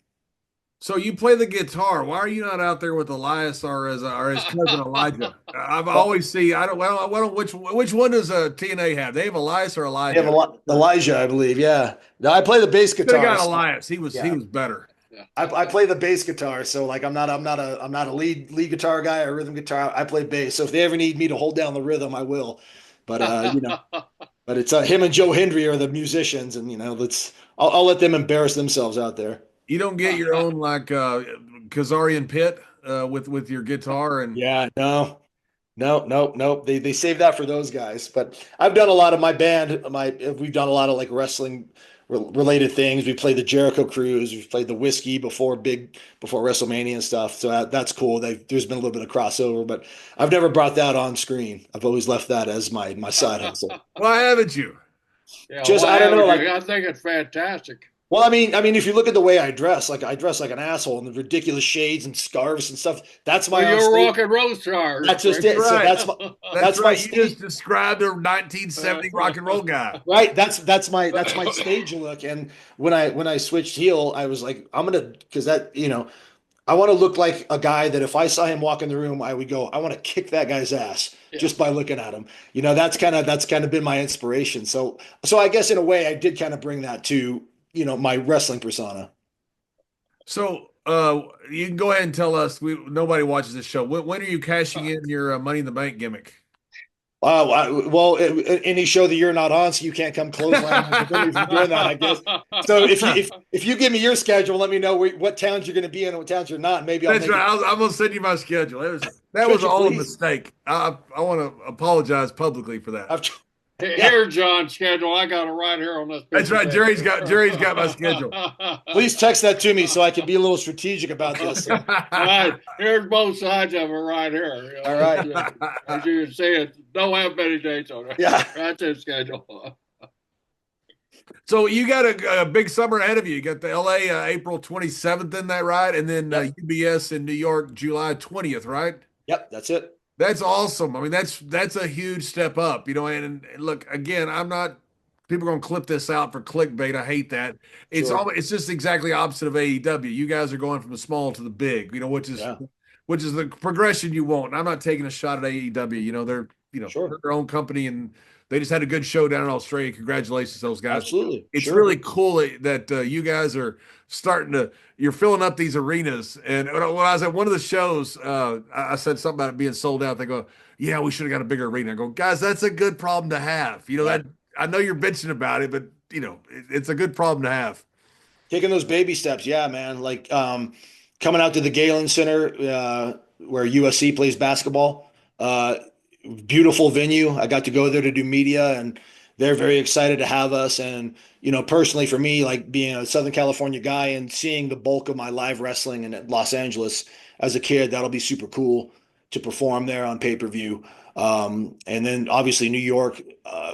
[SPEAKER 1] So you play the guitar. Why are you not out there with Elias or his cousin Elijah? I've always see. I don't. Well, which one does TNA have? They have Elias or
[SPEAKER 2] They have
[SPEAKER 1] Elijah?
[SPEAKER 2] Elijah, I believe. Yeah. No, I play the bass
[SPEAKER 1] Could have
[SPEAKER 2] guitar.
[SPEAKER 1] got
[SPEAKER 2] So,
[SPEAKER 1] Elias. He
[SPEAKER 2] yeah.
[SPEAKER 1] was better.
[SPEAKER 2] I play the bass guitar. So like I'm not a lead guitar guy or rhythm guitar. I play bass. So if they ever need me to hold down the rhythm, I will. But but it's him and Joe Hendry are the musicians, and I'll let them embarrass themselves out there.
[SPEAKER 1] You don't get your own like Kazarian pit with your guitar and
[SPEAKER 2] Yeah, no. No, no, no. They save that for those guys. But I've done a lot of my band. We've done a lot of like wrestling related things. We played the Jericho Cruise. We've played the Whiskey before WrestleMania and stuff. So there's been a little bit of crossover, but I've never brought that on screen. I've always left that as my side hustle.
[SPEAKER 1] why haven't you?
[SPEAKER 3] Yeah,
[SPEAKER 2] Just
[SPEAKER 3] why
[SPEAKER 2] I don't know,
[SPEAKER 3] haven't
[SPEAKER 2] like
[SPEAKER 3] you? I think it's fantastic.
[SPEAKER 2] well, I mean, if you look at the way I dress like an asshole and the ridiculous shades and scarves and stuff. That's
[SPEAKER 3] Well,
[SPEAKER 2] my on
[SPEAKER 3] you're a
[SPEAKER 2] stage.
[SPEAKER 3] rock and roll star.
[SPEAKER 2] That's just
[SPEAKER 3] Frank.
[SPEAKER 2] it. So
[SPEAKER 1] Right. That's
[SPEAKER 2] that's my
[SPEAKER 1] right. You
[SPEAKER 2] stage.
[SPEAKER 1] just described a 1970 rock and roll guy.
[SPEAKER 2] Right. That's my stage look. And when I switched heel, I was like, I'm gonna because I want to look like a guy that if I saw him walk in the room, I would go, I want to kick that guy's ass
[SPEAKER 3] Yeah.
[SPEAKER 2] just by looking at him. That's kind of been my inspiration. So I guess in a way I did kind of bring that to, my wrestling persona.
[SPEAKER 1] So you can go ahead and tell us. Nobody watches this show. When are you cashing in your Money in the Bank gimmick?
[SPEAKER 2] Well, any show that you're not on, so you can't come clothesline from doing that, I guess. So if you give me your schedule, let me know what towns you're going to be in and what towns you're not. Maybe I'll
[SPEAKER 1] That's
[SPEAKER 2] make
[SPEAKER 1] right.
[SPEAKER 2] it.
[SPEAKER 1] I'm gonna send you my schedule. That
[SPEAKER 2] Could
[SPEAKER 1] was
[SPEAKER 2] you
[SPEAKER 1] all a
[SPEAKER 2] please?
[SPEAKER 1] mistake. I want to apologize publicly for that.
[SPEAKER 2] I've, yeah,
[SPEAKER 3] Here, John, schedule. I got it right here on this.
[SPEAKER 1] That's
[SPEAKER 3] piece of
[SPEAKER 1] right.
[SPEAKER 3] paper.
[SPEAKER 1] Jerry's got my schedule.
[SPEAKER 2] please text that to me so I can be a little strategic about this.
[SPEAKER 3] All right, here's both sides of it right here.
[SPEAKER 2] All right.
[SPEAKER 3] As you can see, it don't have many dates on it.
[SPEAKER 2] Yeah.
[SPEAKER 3] That's his schedule.
[SPEAKER 1] So you got a big summer ahead of you. You got the LA April 27th in that, right? And then
[SPEAKER 2] Yep.
[SPEAKER 1] UBS in New York July 20th, right?
[SPEAKER 2] Yep, that's it.
[SPEAKER 1] That's awesome. I mean, that's a huge step up, and look, again, I'm not people are gonna clip this out for clickbait. I hate that.
[SPEAKER 2] Sure.
[SPEAKER 1] It's just exactly opposite of AEW. You guys are going from the small to the big,
[SPEAKER 2] Yeah,
[SPEAKER 1] which is the progression you want. And I'm not taking a shot at AEW.
[SPEAKER 2] sure.
[SPEAKER 1] They're their own company and they just had a good show down in Australia. Congratulations to those guys.
[SPEAKER 2] Absolutely.
[SPEAKER 1] It's
[SPEAKER 2] Sure.
[SPEAKER 1] really cool that you guys are you're filling up these arenas. And when I was at one of the shows, I said something about it being sold out. They go, yeah, we should have got a bigger arena. I go, guys, that's a good problem to have.
[SPEAKER 2] Yeah.
[SPEAKER 1] That I know you're bitching about it, but it's a good problem to have.
[SPEAKER 2] Taking those baby steps. Yeah, man. Like, coming out to the Galen Center, where USC plays basketball. Uh, Beautiful venue. I got to go there to do media, and they're very excited to have us. And personally for me, like being a Southern California guy and seeing the bulk of my live wrestling in Los Angeles as a kid, that'll be super cool to perform there on pay-per-view. And then obviously New York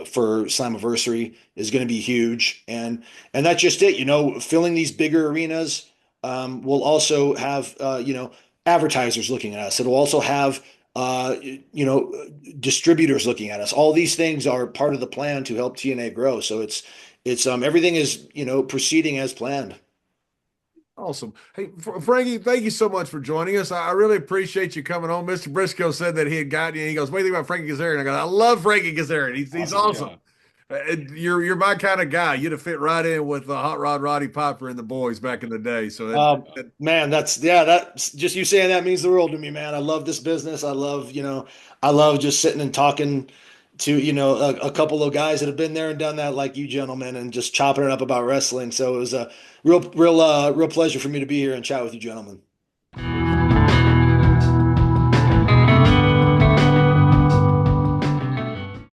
[SPEAKER 2] for Slammiversary is going to be huge, and that's just it. Filling these bigger arenas will also have advertisers looking at us. It'll also have distributors looking at us. All these things are part of the plan to help TNA grow. So it's everything is proceeding as planned.
[SPEAKER 1] Awesome. Hey, Frankie, thank you so much for joining us. I really appreciate you coming on. Mr. Brisco said that he had gotten you. He goes, "What do you think about Frankie Kazarian?" I go, "I love Frankie Kazarian. He's awesome. You're my kind of guy. You'd have fit right in with Hot Rod Roddy Piper and the boys back in the day." So
[SPEAKER 2] man, that's just you saying that means the world to me, man. I love this business. I love just sitting and talking to a couple of guys that have been there and done that, like you gentlemen, and just chopping it up about wrestling. So it was a real pleasure for me to be here and chat with you gentlemen.